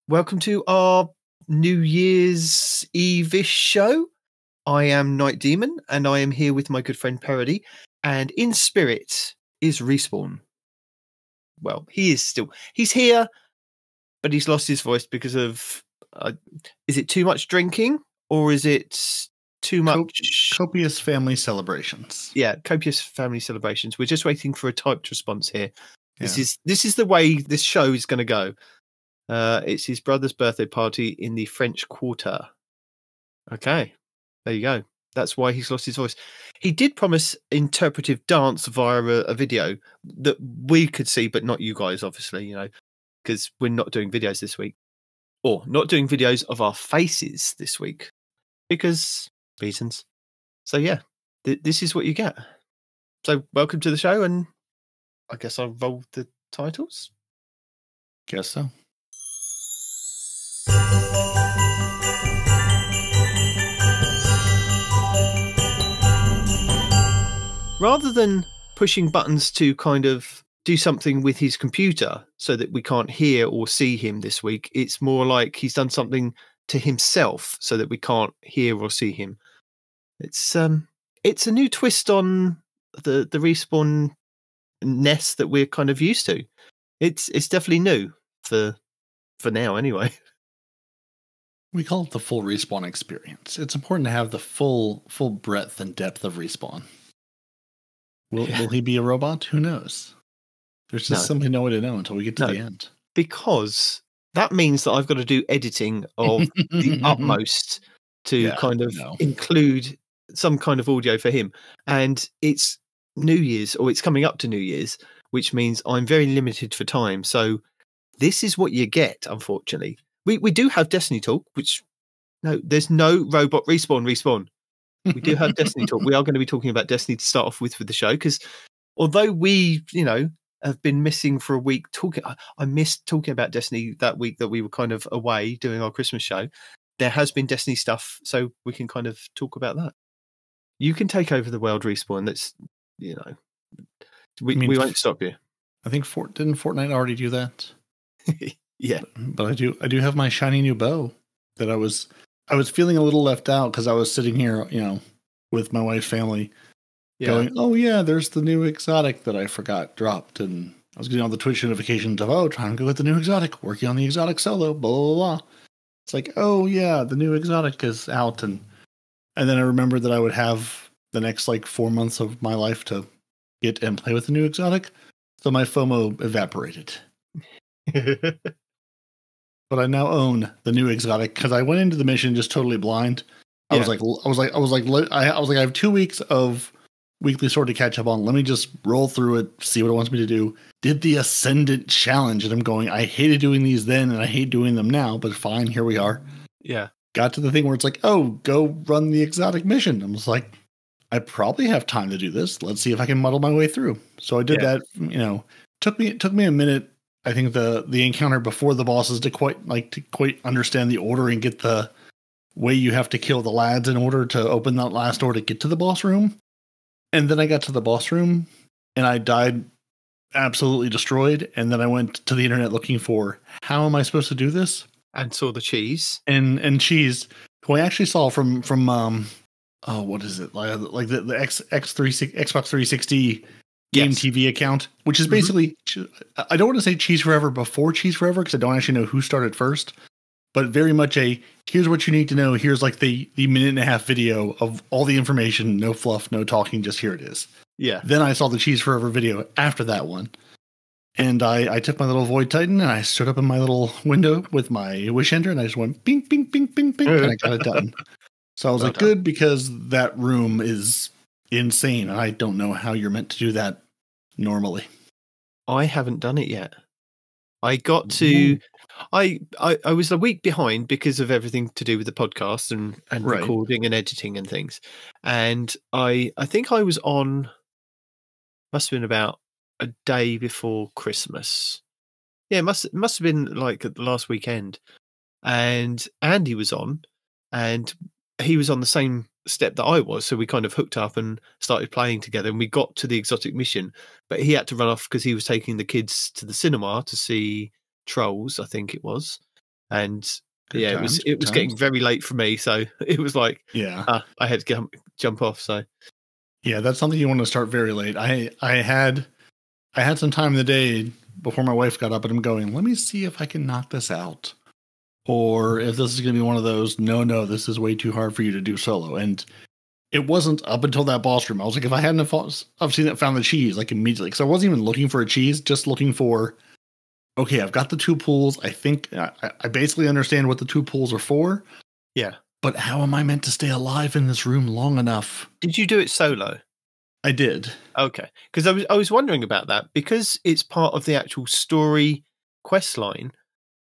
welcome to our New Year's Eve-ish show. I am Nitedemon, and I am here with my good friend Peroty, and in spirit is Respawn. Well, he's here, but he's lost his voice because of, is it too much drinking, or is it too much... Copious family celebrations. Yeah, copious family celebrations. We're just waiting for a typed response here. Yeah. This is the way this show is going to go. It's his brother's birthday party in the French Quarter. Okay, there you go. That's why he's lost his voice. He did promise interpretive dance via a video that we could see, but not you guys, obviously, because we're not doing videos this week. Or not doing videos of our faces this week. Because reasons. So yeah, this is what you get. So welcome to the show, and I guess I'll roll the titles. Guess so. Rather than pushing buttons to kind of do something with his computer so that we can't hear or see him this week, it's more like he's done something to himself so that we can't hear or see him. It's a new twist on the Respawn ness that we're kind of used to. It's definitely new for now anyway. We call it the full Respawn experience. It's important to have the full breadth and depth of Respawn. Will he be a robot? Who knows? There's just simply no way to know until we get to the end. Because that means that I've got to do editing of the utmost to include some kind of audio for him. And it's New Year's, or it's coming up to New Year's, which means I'm very limited for time. So this is what you get, unfortunately. We do have Destiny Talk, there's no robot respawn. We do have Destiny Talk. We are going to be talking about Destiny to start off with the show, because although we, have been missing for a week talking, I missed talking about Destiny that week that we were kind of away doing our Christmas show. There has been Destiny stuff, so we can kind of talk about that. You can take over the world, Respawn. That's, we won't stop you. I think didn't Fortnite already do that? Yeah, but I do have my shiny new bow that I was feeling a little left out because I was sitting here, with my wife's family, going, "Oh yeah, there's the new exotic that I forgot dropped," and I was getting all the Twitch notifications of, trying to go get the new exotic, working on the exotic solo, blah blah blah. It's like, oh yeah, the new exotic is out, and then I remembered that I would have the next 4 months of my life to get and play with the new exotic, so my FOMO evaporated. But I now own the new exotic because I went into the mission just totally blind. I was like, I have 2 weeks of weekly sword to catch up on. Let me just roll through it, see what it wants me to do. Did the Ascendant challenge, and I'm going, I hated doing these then, and I hate doing them now, but fine, here we are. Yeah. Got to the thing where it's like, go run the exotic mission. I'm just like, I probably have time to do this. Let's see if I can muddle my way through. So I did that. Took me a minute. I think the encounter before the bosses to quite understand the order and get the way you have to kill the lads in order to open that last door to get to the boss room. And then I got to the boss room and I died absolutely destroyed. And then I went to the internet looking for, how am I supposed to do this? And saw the cheese. And cheese, who I actually saw from what is it? Like the Xbox 360 Game TV account, which is basically, I don't want to say Cheese Forever before Cheese Forever, because I don't actually know who started first, but very much here's what you need to know. Here's the minute and a half video of all the information, no fluff, no talking, just here it is. Yeah. Then I saw the Cheese Forever video after that one. And I took my little Void Titan and I stood up in my little window with my Wish Ender and I just went bing, bing, bing, bing, bing, and I got it done. So I was good, because that room is insane, and I don't know how you're meant to do that normally. I haven't done it yet. I got to I was a week behind because of everything to do with the podcast and recording and editing and things. And I think I was on, must have been about a day before Christmas. Yeah, it must have been the last weekend. And Andy was on, and he was on the same step that I was, so we kind of hooked up and started playing together, and we got to the exotic mission, but he had to run off because he was taking the kids to the cinema to see Trolls, I think it was, And Good yeah, times, it was getting very late for me, so it was like I had to jump off. So yeah, that's something you want to start very late. I had some time in the day before my wife got up, and I'm going, let me see if I can knock this out, or if this is going to be one of those, no, this is way too hard for you to do solo. And it wasn't up until that boss room. I was like, if I hadn't obviously found the cheese like immediately, because I wasn't even looking for a cheese, just looking for, okay, I've got the 2 pools. I think I basically understand what the 2 pools are for. Yeah. But how am I meant to stay alive in this room long enough? Did you do it solo? I did. Okay. Because I was wondering about that. Because it's part of the actual story quest line,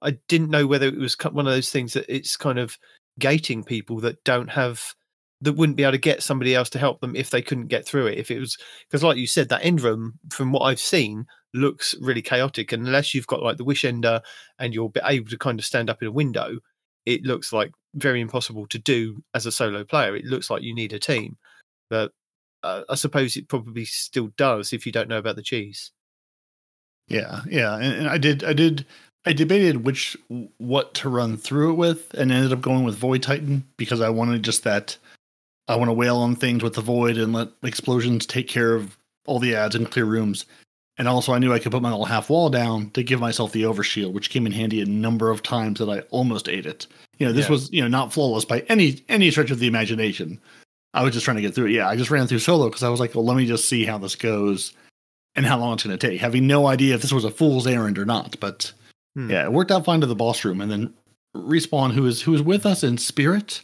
I didn't know whether it was one of those things that it's kind of gating people that wouldn't be able to get somebody else to help them if they couldn't get through it. If it was, because like you said, that end room, from what I've seen, looks really chaotic. And unless you've got like the wish ender and you're able to kind of stand up in a window, it looks like very impossible to do as a solo player. It looks like you need a team. But I suppose it probably still does if you don't know about the cheese. Yeah. And I debated what to run through it with, and ended up going with Void Titan because I wanted just that. I want to wail on things with the void and let explosions take care of all the ads and clear rooms. And also I knew I could put my little half wall down to give myself the overshield, which came in handy a number of times that I almost ate it. This was, not flawless by any stretch of the imagination. I was just trying to get through it. Yeah, I just ran through solo because I was like, well, let me just see how this goes and how long it's going to take, having no idea if this was a fool's errand or not. But yeah, it worked out fine to the boss room. And then Respawn, who is with us in spirit,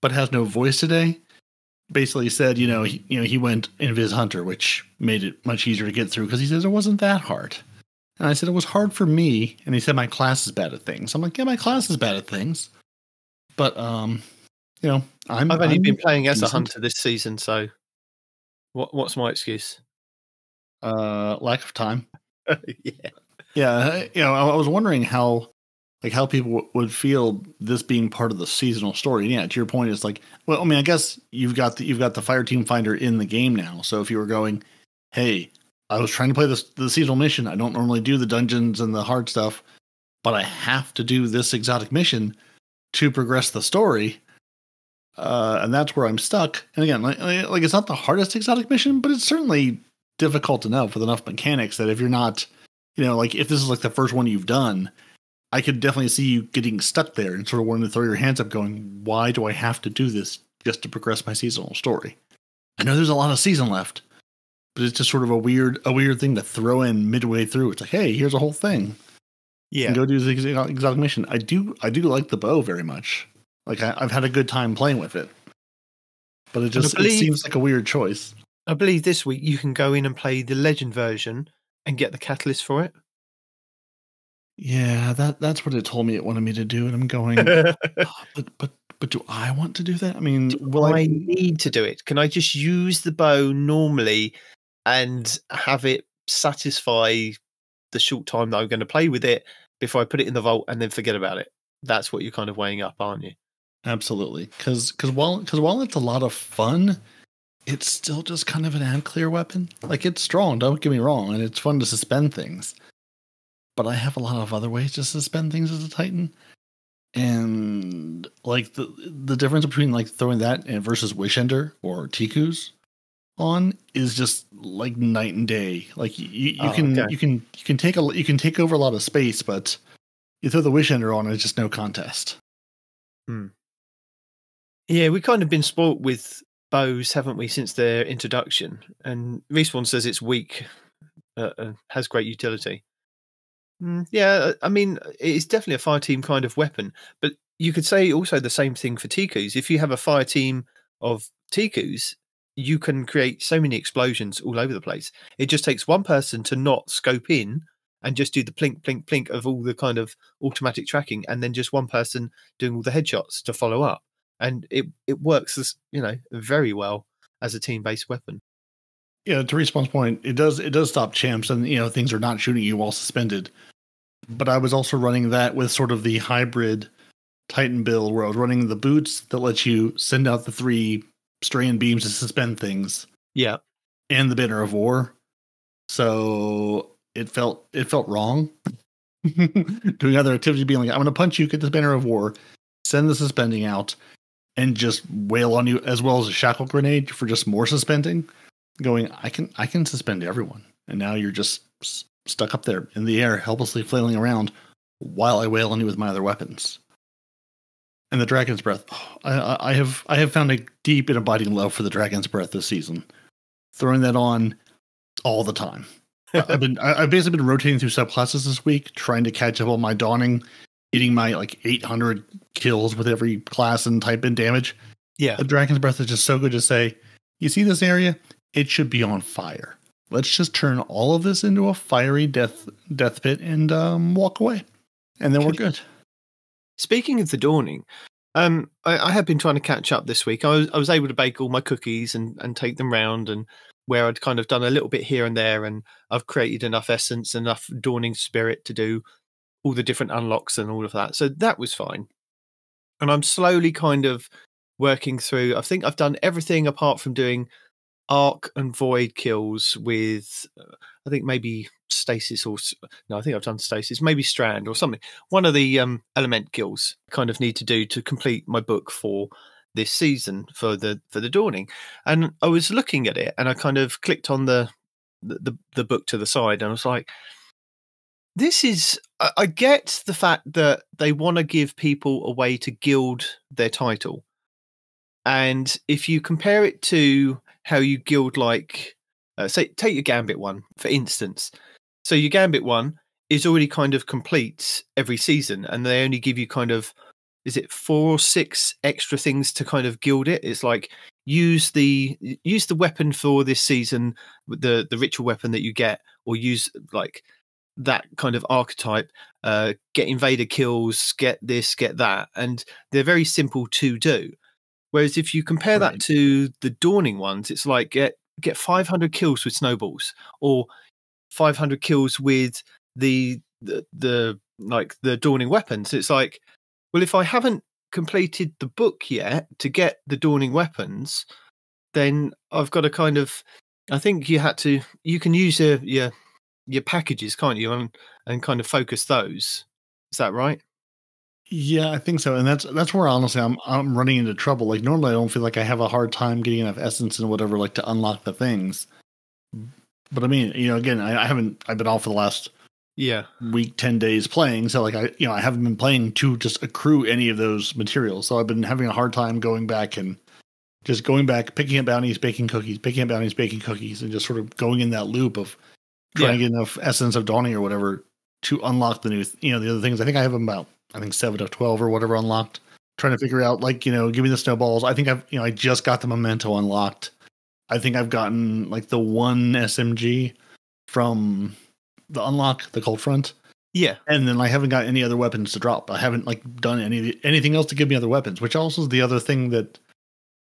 but has no voice today, basically said, he went Invis Hunter, which made it much easier to get through because he says it wasn't that hard. And I said it was hard for me, and he said my class is bad at things. I'm like, yeah, my class is bad at things, but I've only been playing as a hunter this season, so what's my excuse? Lack of time. Yeah. I was wondering how people would feel this being part of the seasonal story. Yeah, to your point, it's like, well, I mean, I guess you've got the fire team finder in the game now. So if you were going, hey, I was trying to play the seasonal mission. I don't normally do the dungeons and the hard stuff, but I have to do this exotic mission to progress the story. And that's where I'm stuck. And again, like it's not the hardest exotic mission, but it's certainly difficult enough with enough mechanics that if you're not, like if this is like the first one you've done, I could definitely see you getting stuck there and sort of wanting to throw your hands up going, why do I have to do this just to progress my seasonal story? I know there's a lot of season left, but it's just sort of a weird thing to throw in midway through. It's like, hey, here's a whole thing. Yeah. And go do the exotic mission. I do like the bow very much. Like I've had a good time playing with it, but it seems like a weird choice. I believe this week you can go in and play the legend version and get the catalyst for it. Yeah, that's what it told me it wanted me to do, and I'm going, but do I want to do that? I mean, I need to do it? Can I just use the bow normally and have it satisfy the short time that I'm going to play with it before I put it in the vault and then forget about it? That's what you're kind of weighing up, aren't you? Absolutely, because while it's a lot of fun, it's still just kind of an ad clear weapon. Like, it's strong, don't get me wrong, and it's fun to suspend things. But I have a lot of other ways to suspend things as a Titan. And like the difference between like throwing that versus Wishender or Tiku's on is just like night and day. Like you can take over a lot of space, but you throw the Wishender on, it's just no contest. Yeah, we've kind of been spoilt with bows, haven't we, since their introduction? And Respawn says it's weak, has great utility. Yeah, I mean, it's definitely a fire team kind of weapon, but you could say also the same thing for Tikus. If you have a fire team of Tikus, you can create so many explosions all over the place. It just takes one person to not scope in and just do the plink, plink, plink of all the kind of automatic tracking, and then just one person doing all the headshots to follow up. And it works as, very well as a team-based weapon. Yeah, to Respawn's point, it does stop champs and things are not shooting you while suspended. But I was also running that with sort of the hybrid Titan build where I was running the boots that let you send out the 3 strand beams to suspend things. Yeah. And the banner of war. So it felt wrong doing other activities, being like, I'm going to punch you, get this banner of war, send the suspending out, and just wail on you, as well as a shackle grenade for just more suspending. Going, I can suspend everyone, and now you're just stuck up there in the air, helplessly flailing around while I wail on you with my other weapons. And the Dragon's Breath, I have found a deep and abiding love for the Dragon's Breath this season. Throwing that on all the time. I've basically been rotating through subclasses this week, trying to catch up on my Dawning, getting my like 800 kills with every class and type and damage. Yeah, the Dragon's Breath is just so good to say, you see this area? It should be on fire. Let's just turn all of this into a fiery death pit and walk away. And then we're good. Speaking of the Dawning, I have been trying to catch up this week. I was able to bake all my cookies and take them round, and where I'd kind of done a little bit here and there, and I've created enough essence, enough Dawning spirit to do all the different unlocks and all of that. So that was fine. And I'm slowly kind of working through. I think I've done everything apart from doing Arc and Void kills with, I think maybe Stasis, or no, I think I've done Stasis, maybe Strand or something. One of the element kills kind of need to do to complete my book for this season for the Dawning. And I was looking at it, and I kind of clicked on the book to the side, and I was like, this is, I get the fact that they want to give people a way to gild their title. And if you compare it to how you guild, like, say, take your Gambit one, for instance. So your Gambit one is already kind of complete every season, and they only give you kind of, is it 4 or 6 extra things to kind of guild it? It's like, use the weapon for this season, the ritual weapon that you get, or use like that kind of archetype, get invader kills, get this, get that. And they're very simple to do. Whereas if you compare that to the Dawning ones, it's like get 500 kills with snowballs, or 500 kills with the Dawning weapons. It's like, well, if I haven't completed the book yet to get the Dawning weapons, then I've got to kind of, I think you can use your packages, can't you, and kind of focus those. Is that right? Yeah, I think so. And that's where honestly I'm running into trouble. Like, normally I don't feel like I have a hard time getting enough essence and whatever, like, to unlock the things. But I mean, again, I've been off for the last week, 10 days playing. So like, I haven't been playing to just accrue any of those materials. So I've been having a hard time going back, picking up bounties, baking cookies, picking up bounties, baking cookies, and just sort of going in that loop of trying to get enough essence of Dawning or whatever to unlock the new, the other things. I think I have about, 7 of 12 or whatever unlocked. Trying to figure out, like, give me the snowballs. I think I just got the memento unlocked. I think I've gotten like the one SMG from the unlock, the Cold Front. Yeah. And then I haven't got any other weapons to drop. I haven't like done anything else to give me other weapons, which also is the other thing that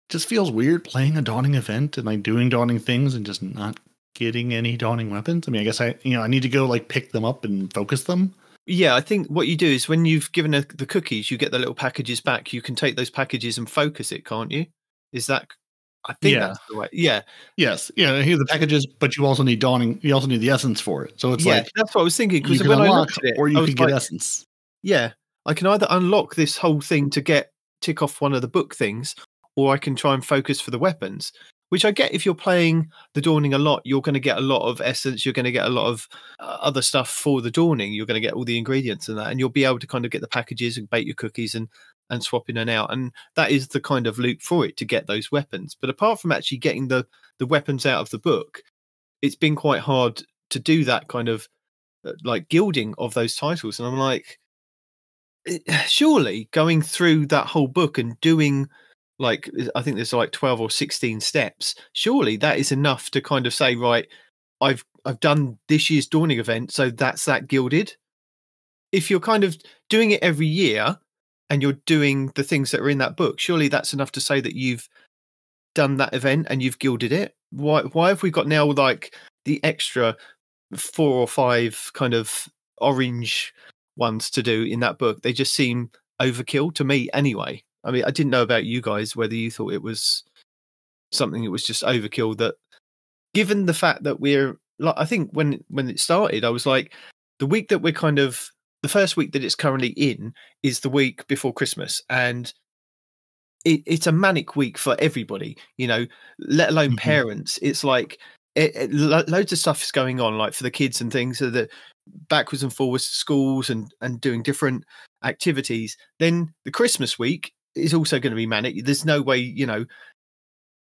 just feels weird, playing a Dawning event and like doing Dawning things and just not getting any Dawning weapons. I mean, I guess I need to go like pick them up and focus them. Yeah, I think what you do is when you've given the cookies, you get the little packages back. You can take those packages and focus it, can't you? Is that? I think that's the way. Yeah. Yes. Yeah. Here are the packages, but you also need Dawning. You also need the essence for it. So it's like, that's what I was thinking. Because when I looked at it, or you can get essence. Yeah, I can either unlock this whole thing to tick off one of the book things, or I can try and focus for the weapons. Which I get, if you're playing the Dawning a lot, you're going to get a lot of essence. You're going to get a lot of other stuff for the Dawning. You're going to get all the ingredients and that, and you'll be able to kind of get the packages and bake your cookies and swap in and out. And that is the kind of loop for it to get those weapons. But apart from actually getting the weapons out of the book, it's been quite hard to do that kind of like gilding of those titles. And I'm like, surely going through that whole book and doing, like, I think there's like 12 or 16 steps. Surely that is enough to kind of say, right, I've done this year's Dawning event, so that's that gilded. If you're kind of doing it every year and you're doing the things that are in that book, surely that's enough to say that you've done that event and you've gilded it. Why have we got now like the extra 4 or 5 kind of orange ones to do in that book? They just seem overkill to me anyway. I mean, I didn't know about you guys, whether you thought it was something that was just overkill. That, given the fact that we're, like, I think when it started, I was like, the week that we're kind of the first week that it's currently in is the week before Christmas, and it's a manic week for everybody, let alone parents. It's like loads of stuff is going on, like for the kids and things, so that backwards and forwards to schools and doing different activities. Then the Christmas week is also going to be manic. There's no way,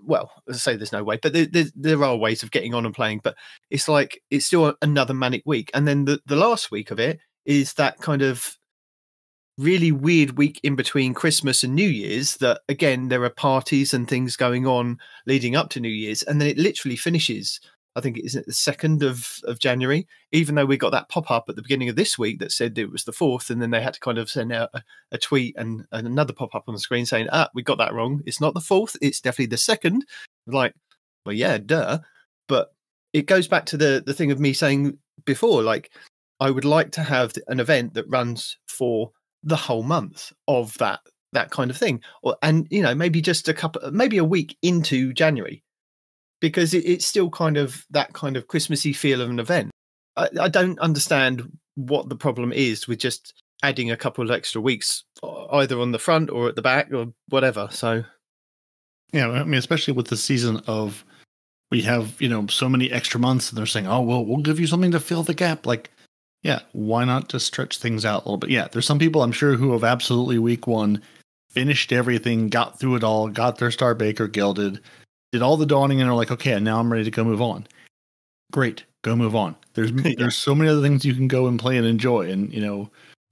well, as I say, there's no way, but there are ways of getting on and playing, but it's like it's still another manic week. And then the last week of it is that kind of really weird week in between Christmas and New Year's, that again there are parties and things going on leading up to New Year's, and then it literally finishes, I think it is the 2nd of January, even though we got that pop-up at the beginning of this week that said it was the 4th, and then they had to kind of send out a tweet and another pop-up on the screen saying, we got that wrong, it's not the 4th, it's definitely the 2nd. Like, well, yeah, duh. But it goes back to the thing of me saying before, like, I would like to have an event that runs for the whole month of that kind of thing, and maybe just maybe a week into January, because it's still kind of that kind of Christmassy feel of an event. I don't understand what the problem is with just adding a couple of extra weeks either on the front or at the back or whatever. So yeah, I mean, especially with the season of, we have so many extra months, and they're saying, oh well, we'll give you something to fill the gap. Like, yeah, why not just stretch things out a little bit? Yeah, there's some people I'm sure who have absolutely week one finished everything, got through it all, got their Star Baker gilded, did all the dawning, and are like, okay, now I'm ready to go move on. Great, go move on. There's so many other things you can go and play and enjoy. And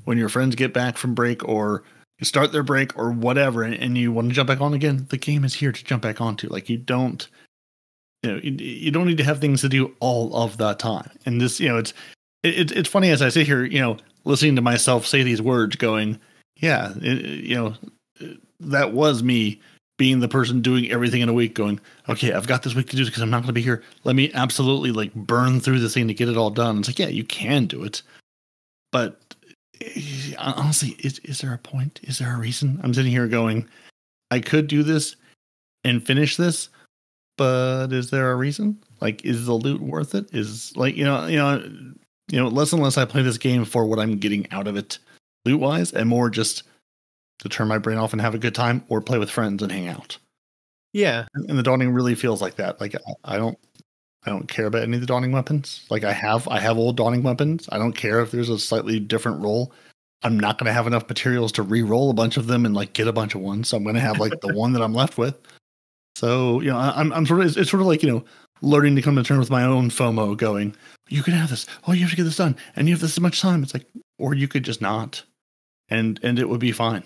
when your friends get back from break or you start their break or whatever, and you want to jump back on again, the game is here to jump back onto. Like, you don't need to have things to do all of the time. And this, it's funny as I sit here, listening to myself say these words, going, yeah, that was me being the person doing everything in a week, going, okay, I've got this week to do because I'm not going to be here. Let me absolutely like burn through this thing to get it all done. It's like, yeah, you can do it, but honestly, is there a point? Is there a reason? I'm sitting here going, I could do this and finish this, but is there a reason? Like, is the loot worth it? Is like, less and less I play this game for what I'm getting out of it loot wise, and more just to turn my brain off and have a good time or play with friends and hang out. Yeah. And the dawning really feels like that. Like, I don't care about any of the dawning weapons. Like, I have old dawning weapons. I don't care if there's a slightly different roll. I'm not going to have enough materials to re-roll a bunch of them and like get a bunch of ones. So I'm going to have like the one that I'm left with. So, I'm sort of, it's sort of like, learning to come to terms with my own FOMO, going, you can have this. Oh, you have to get this done. And you have this much time. It's like, or you could just not. And it would be fine.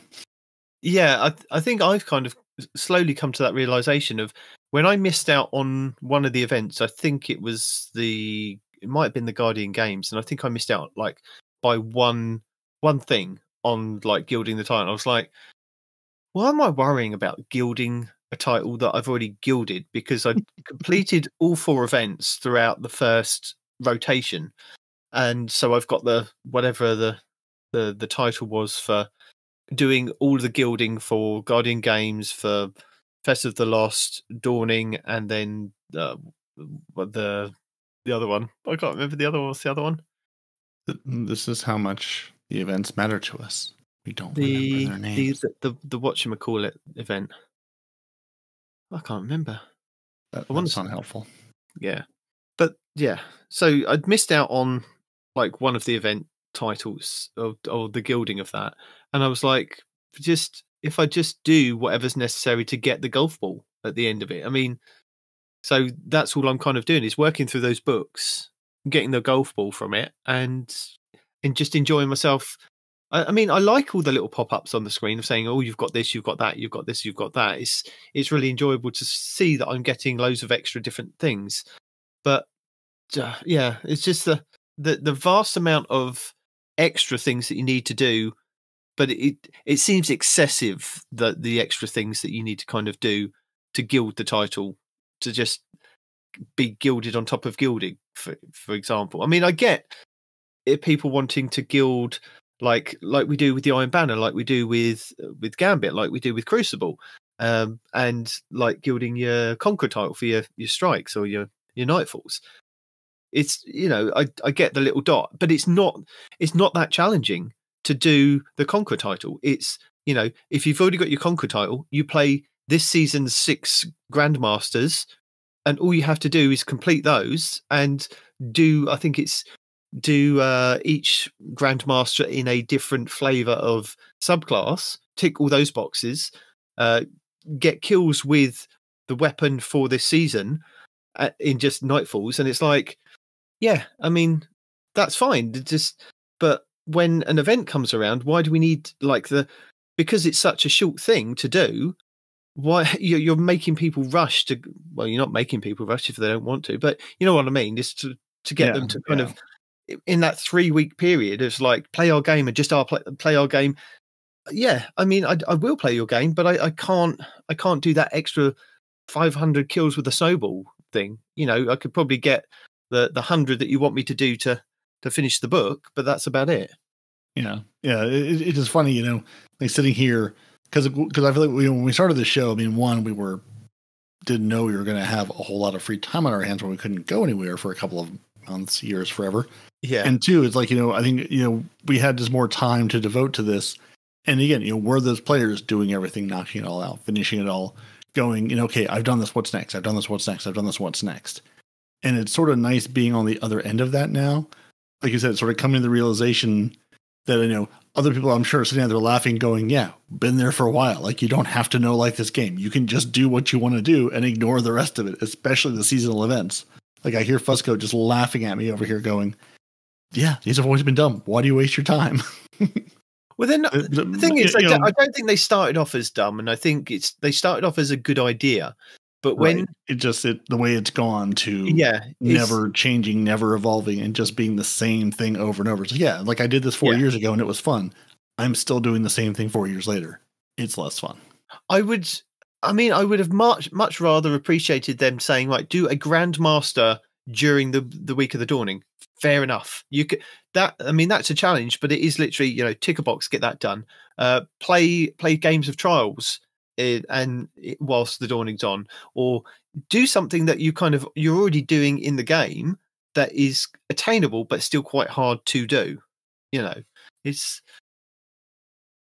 Yeah, I think I've kind of slowly come to that realization of when I missed out on one of the events. I think it might have been the Guardian Games, and I think I missed out like by one thing on like gilding the title. I was like, why am I worrying about gilding a title that I've already gilded? Because I completed all 4 events throughout the first rotation, and so I've got the whatever the title was for doing all the gilding for Guardian Games, for Fest of the Lost, Dawning, and then the other one. I can't remember the other one. What's the other one? This is how much the events matter to us. We don't remember their names. The whatchamacallit event. I can't remember. That's unhelpful. Yeah. But yeah. So I'd missed out on like one of the event titles or the gilding of that. And I was like, if I just do whatever's necessary to get the golf ball at the end of it. I mean, so that's all I'm kind of doing is working through those books, getting the golf ball from it, and just enjoying myself. I mean, I like all the little pop-ups on the screen of saying, "Oh, you've got this, you've got that, you've got this, you've got that." It's really enjoyable to see that I'm getting loads of extra different things. But yeah, it's just the vast amount of extra things that you need to do. But it seems excessive, the extra things that you need to kind of do to gild the title, to just be gilded on top of gilding, for example. I mean, I get people wanting to gild like we do with the Iron Banner, like we do with Gambit, like we do with Crucible, and like gilding your Conqueror title for your strikes or your Nightfalls. It's, I get the little dot, but it's not that challenging to do the Conqueror title. It's, if you've already got your Conqueror title, you play this season's 6 Grandmasters, and all you have to do is complete those and do each Grandmaster in a different flavor of subclass, tick all those boxes, get kills with the weapon for this season in just Nightfalls, and it's like, yeah, I mean, that's fine. But when an event comes around, why do we need because it's such a short thing to do? Why you're making people rush to? Well, you're not making people rush if they don't want to, but you know what I mean. Just to get them to kind of in that 3-week period of play our game and just play our game. Yeah, I mean, I will play your game, but I can't do that extra 500 kills with a snowball thing. I could probably get the 100 that you want me to do to finish the book, but that's about it. Yeah. It is funny, sitting here because I feel like when we started the show, I mean, one, we didn't know we were going to have a whole lot of free time on our hands when we couldn't go anywhere for a couple of months, years, forever. Yeah. And two, it's like, I think, we had just more time to devote to this. And again, we're those players doing everything, knocking it all out, finishing it all, going, okay, I've done this. What's next? I've done this. What's next? I've done this. What's next? And it's sort of nice being on the other end of that now. Like you said, it's sort of coming to the realization that, other people, I'm sure, are sitting out there laughing, going, yeah, been there for a while. Like, you don't have to know this game. You can just do what you want to do and ignore the rest of it, especially the seasonal events. Like, I hear Fusco just laughing at me over here going, yeah, these have always been dumb. Why do you waste your time? Well, then the thing is, I don't think they started off as dumb, and I think they started off as a good idea. But when the way it's gone to never changing, never evolving, and just being the same thing over and over. So like I did this 4 years ago and it was fun. I'm still doing the same thing 4 years later. It's less fun. I would have much rather appreciated them saying, right, do a Grandmaster during the week of the Dawning. Fair enough. You could that's a challenge, but it is literally, tick a box, get that done. Play games of trials. Whilst the Dawning's on, or do something that you're already doing in the game that is attainable but still quite hard to do. It's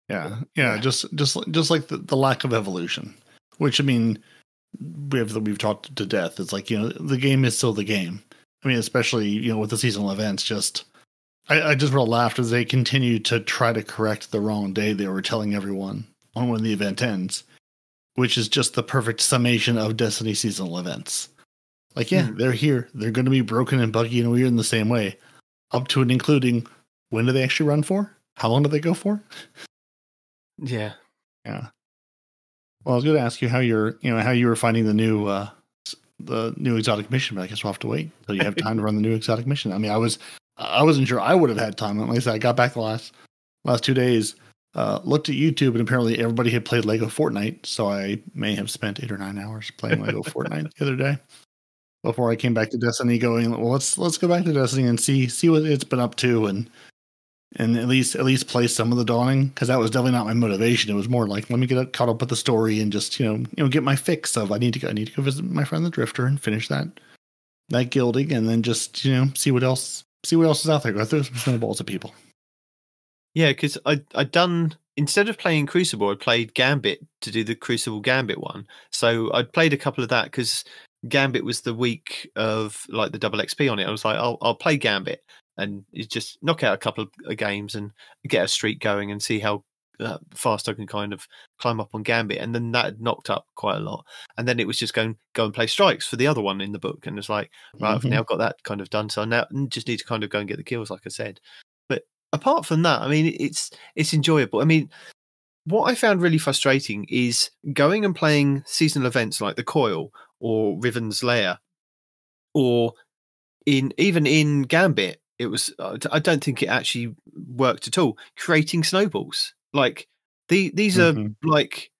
just like the lack of evolution, which, I mean, we've talked to death. It's like, the game is still the game. I mean, especially with the seasonal events. I just real laughed as they continue to try to correct the wrong day they were telling everyone on when the event ends, which is just the perfect summation of Destiny seasonal events. Like, they're here. They're going to be broken and buggy and weird in the same way, up to and including when do they actually run for? How long do they go for? Yeah. Well, I was going to ask you how you were finding the new exotic mission, but I guess we'll have to wait until you have time to run the new exotic mission. I mean, I wasn't sure I would have had time. At least I got back the last 2 days. Looked at YouTube, and apparently everybody had played Lego Fortnite, so I may have spent 8 or 9 hours playing Lego Fortnite the other day before I came back to Destiny. Going, well, let's go back to Destiny and see what it's been up to, and at least play some of the Dawning, because that was definitely not my motivation. It was more like, let me get caught up with the story and just get my fix of I need to go visit my friend the Drifter and finish that guilding, and then just see what else is out there. Go through some snowballs at people. Yeah, because I'd done, instead of playing Crucible, I played Gambit to do the Crucible Gambit one. So I'd played a couple of that because Gambit was the week of the double XP on it. I was like, I'll play Gambit and just knock out a couple of games and get a streak going and see how fast I can kind of climb up on Gambit. And then that had knocked up quite a lot. And then it was just go and play Strikes for the other one in the book. And it's like, right, I've now got that kind of done. So I now just need to kind of go and get the kills, like I said. Apart from that, I mean, it's enjoyable. I mean, what I found really frustrating is going and playing seasonal events like the Coil or Riven's Lair, or even in Gambit, it was. I don't think it actually worked at all. Creating snowballs, like these are like,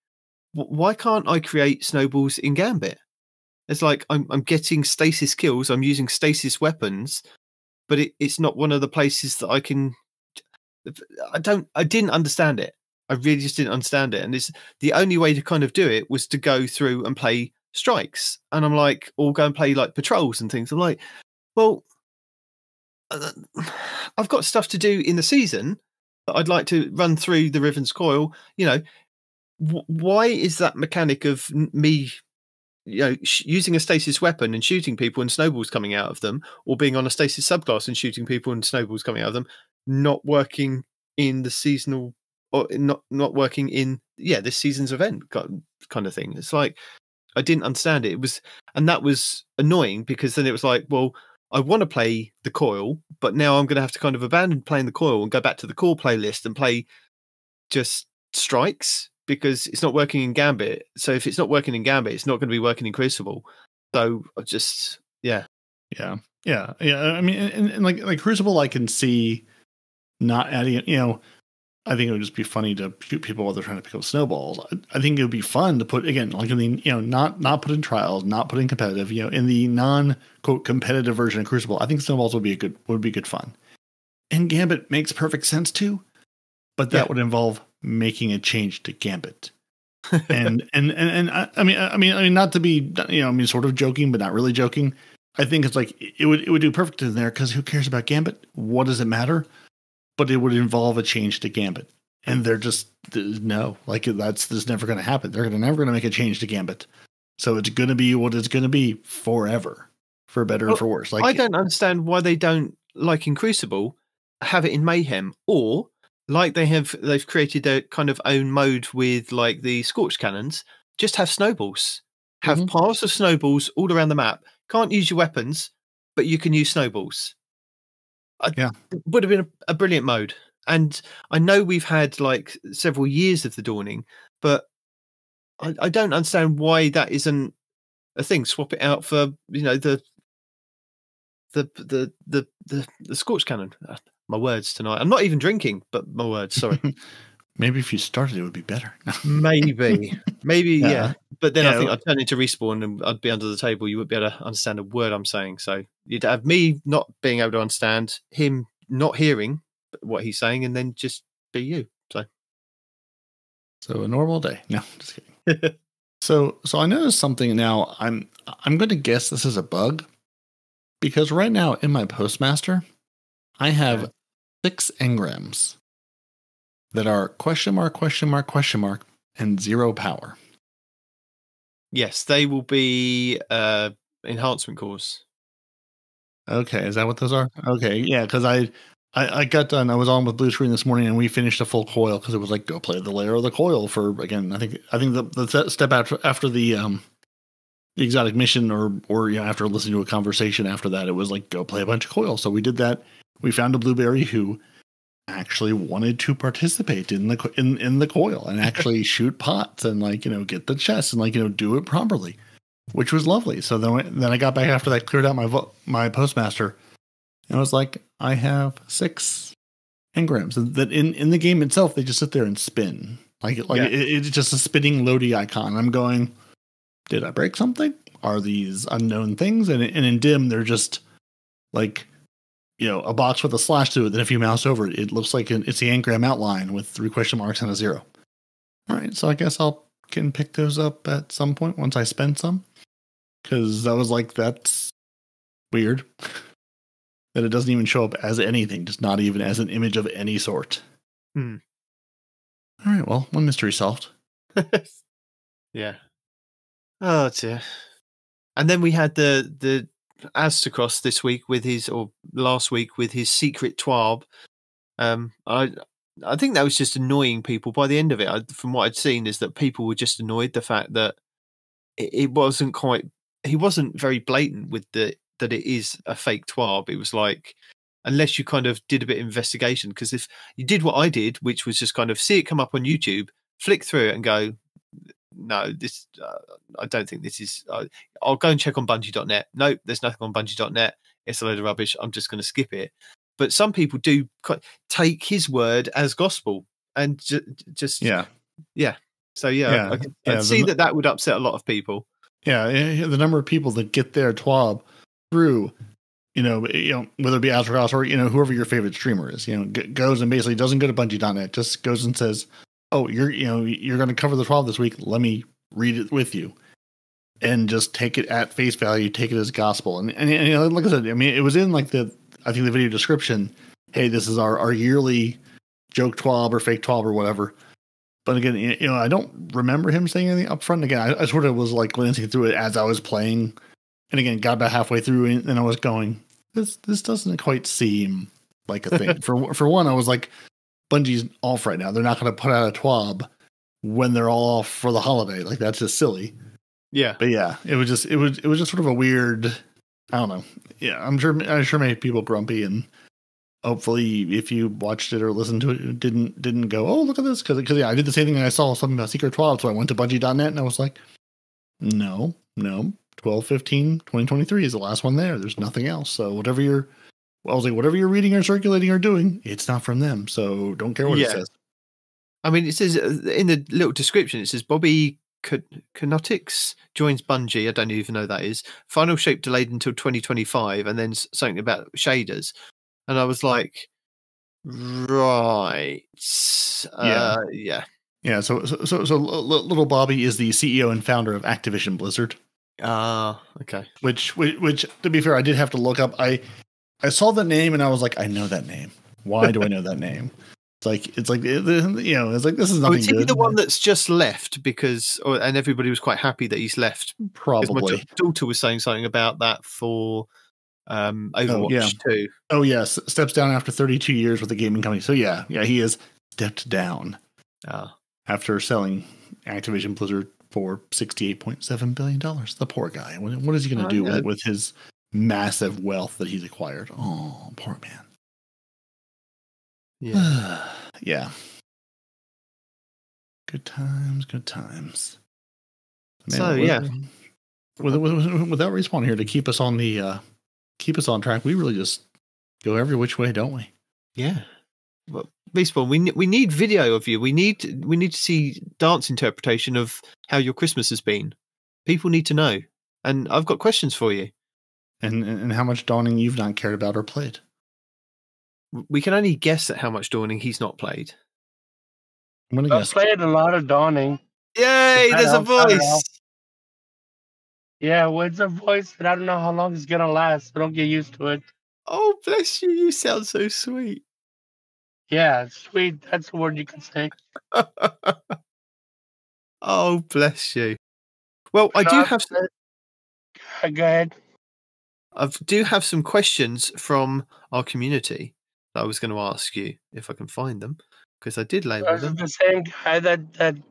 why can't I create snowballs in Gambit? It's like I'm getting stasis kills. I'm using stasis weapons, but it's not one of the places that I can. I didn't understand it. I really just didn't understand it. And it's the only way to kind of do it was to go through and play Strikes. And I'm like, or go and play Patrols and things. I'm like, well, I've got stuff to do in the season that I'd like to run through the Riven's Coil. Why is that mechanic of me, using a stasis weapon and shooting people and snowballs coming out of them, or being on a stasis subclass and shooting people and snowballs coming out of them, not working in the seasonal, or not working in this season's event kind of thing? It's like I didn't understand it. And that was annoying, because then it was like, well, I want to play the coil, but now I'm going to have to kind of abandon playing the coil and go back to the core playlist and play just strikes, because it's not working in Gambit. So if it's not working in Gambit, it's not going to be working in Crucible. So I just, yeah. I mean, and like Crucible, I can see not adding, I think it would just be funny to shoot people while they're trying to pick up snowballs. I think it would be fun to put, again, like in the, not put in trials, not put in competitive, in the non-quote competitive version of Crucible. I think snowballs would be good fun. And Gambit makes perfect sense too, but that would involve making a change to Gambit. and I mean, not to be, sort of joking, but not really joking. I think it's like, it would do perfect in there, because who cares about Gambit? What does it matter? But it would involve a change to Gambit. And they're just, no, like that's never going to happen. They're never going to make a change to Gambit. So it's going to be what it's going to be forever, for better and for worse. Like, I don't understand why they don't, like in Crucible, have it in Mayhem, or like they've created a kind of own mode with like the Scorched Cannons, just have snowballs. Have piles of snowballs all around the map. Can't use your weapons, but you can use snowballs. It would have been a brilliant mode. And I know we've had like several years of the Dawning, but I don't understand why that isn't a thing. Swap it out for the Scorched Cannon. My words tonight. I'm not even drinking, but my words. Sorry. Maybe if you started, it would be better. Maybe, yeah. But then I think I'd turn into Respawn and I'd be under the table. You wouldn't be able to understand a word I'm saying. So you'd have me not being able to understand, him not hearing what he's saying, and then just be you. So a normal day. No, just kidding. So I noticed something now. I'm going to guess this is a bug, because right now in my Postmaster, I have 6 engrams that are ? And 0 power. Yes, they will be enhancement cores. Okay, is that what those are? Okay, yeah, because I got done. I was on with Blue Screen this morning, and we finished a full coil, because it was like, go play the layer of the coil for, again, I think the step after the exotic mission, or after listening to a conversation after that, it was like, go play a bunch of coil. So we did that. We found a blueberry who actually wanted to participate in the coil and actually shoot pots and get the chest and do it properly, which was lovely. So then I got back after that, cleared out my Postmaster, and I was like, I have 6 engrams. And that in the game itself, they just sit there and spin it's just a spinning Lodi icon. I'm going, did I break something? Are these unknown things? And in dim, they're just like, a box with a slash through it. Then if you mouse over it, it looks like it's the engram outline with 3 question marks and a 0. All right, so I guess can pick those up at some point once I spend some, because I was like, that's weird that it doesn't even show up as anything, just not even as an image of any sort. All right, well, one mystery solved. Yeah. Oh dear. And then we had the Aztecross this week last week with his secret TWAB. I think that was just annoying people by the end of it. From what I'd seen, is that people were just annoyed the fact that it wasn't quite. He wasn't very blatant with that it is a fake TWAB. It was like, unless you kind of did a bit of investigation, because if you did what I did, which was just kind of see it come up on YouTube, flick through it and go, no, this I don't think this is. I'll go and check on Bungie.net. No, there's nothing on Bungie.net. It's a load of rubbish. I'm just going to skip it. But some people do take his word as gospel, and just yeah. So I can see that would upset a lot of people. Yeah, the number of people that get their TWAB through, whether it be Aztecross or whoever your favorite streamer is, goes and basically doesn't go to Bungie.net, just goes and says, oh, you're going to cover the TWAB this week. Let me read it with you, and just take it at face value, take it as gospel. And like I said, I mean, it was in like I think the video description, hey, this is our yearly joke TWAB or fake TWAB or whatever. But again, you know, I don't remember him saying anything up front. Again, I sort of was like glancing through it as I was playing. And again, got about halfway through and I was going, this doesn't quite seem like a thing. For one, I was like, Bungie's off right now. They're not going to put out a TWAB when they're all off for the holiday. Like, that's just silly. Yeah. But yeah, it was just sort of a weird, I don't know. Yeah, I'm sure made people grumpy, and hopefully if you watched it or listened to it, didn't go, oh, look at this. Cause yeah, I did the same thing and I saw something about Secret TWAB. So I went to Bungie.net and I was like, no, 12/15/2023 is the last one there. There's nothing else. So whatever you're reading or circulating or doing, it's not from them. So don't care what it says. I mean, it says in the little description, it says Bobby Kotick's joins Bungie. I don't even know who that is. Final shape delayed until 2025, and then something about shaders. And I was like, right. Yeah. So little Bobby is the CEO and founder of Activision Blizzard. Okay. Which to be fair, I did have to look up. I saw the name and I was like, I know that name. Why do I know that name? It's like you know, it's like, this is nothing good. The one that's just left and everybody was quite happy that he's left. Probably. My daughter was saying something about that for Overwatch 2. Oh yes, steps down after 32 years with the gaming company. So yeah, he has stepped down after selling Activision Blizzard for $68.7 billion. The poor guy. What is he going to do with his massive wealth that he's acquired? Oh, poor man. Yeah. Yeah. Good times. Man, so yeah, without Respawn here to keep us on track, we really just go every which way, don't we? Yeah. Well, Respawn, we need video of you. We need to see dance interpretation of how your Christmas has been. People need to know, and I've got questions for you. And how much Dawning you've not cared about or played. We can only guess at how much Dawning he's not played. I've played a lot of Dawning. Yay, there's a voice. Yeah, well, it's a voice that I don't know how long it's going to last, so don't get used to it. Oh, bless you. You sound so sweet. Yeah, sweet. That's the word you can say. Oh, bless you. Well, I do have... Go ahead. I do have some questions from our community that I was going to ask you if I can find them, because I did label them. The same guy that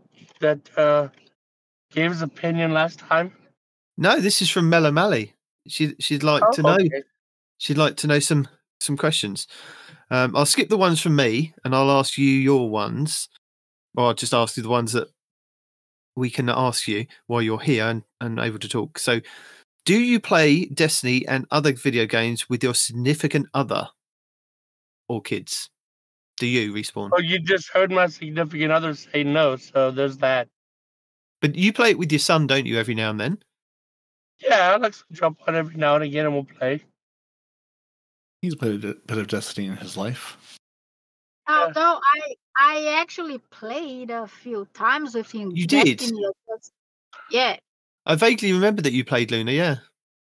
gave his opinion last time? No, this is from Mel O'Malley. She'd like to know. Okay. She'd like to know some questions. I'll skip the ones from me, and I'll ask you your ones. Or I'll just ask you the ones that we can ask you while you're here and able to talk. So, do you play Destiny and other video games with your significant other or kids? Do you, Respawn? Oh, you just heard my significant other say no, so there's that. But you play it with your son, don't you, every now and then? Yeah, I like to jump on every now and again and we'll play. He's played a bit of Destiny in his life. Although I actually played a few times with him. You did? Yeah. I vaguely remember that you played, Luna, yeah.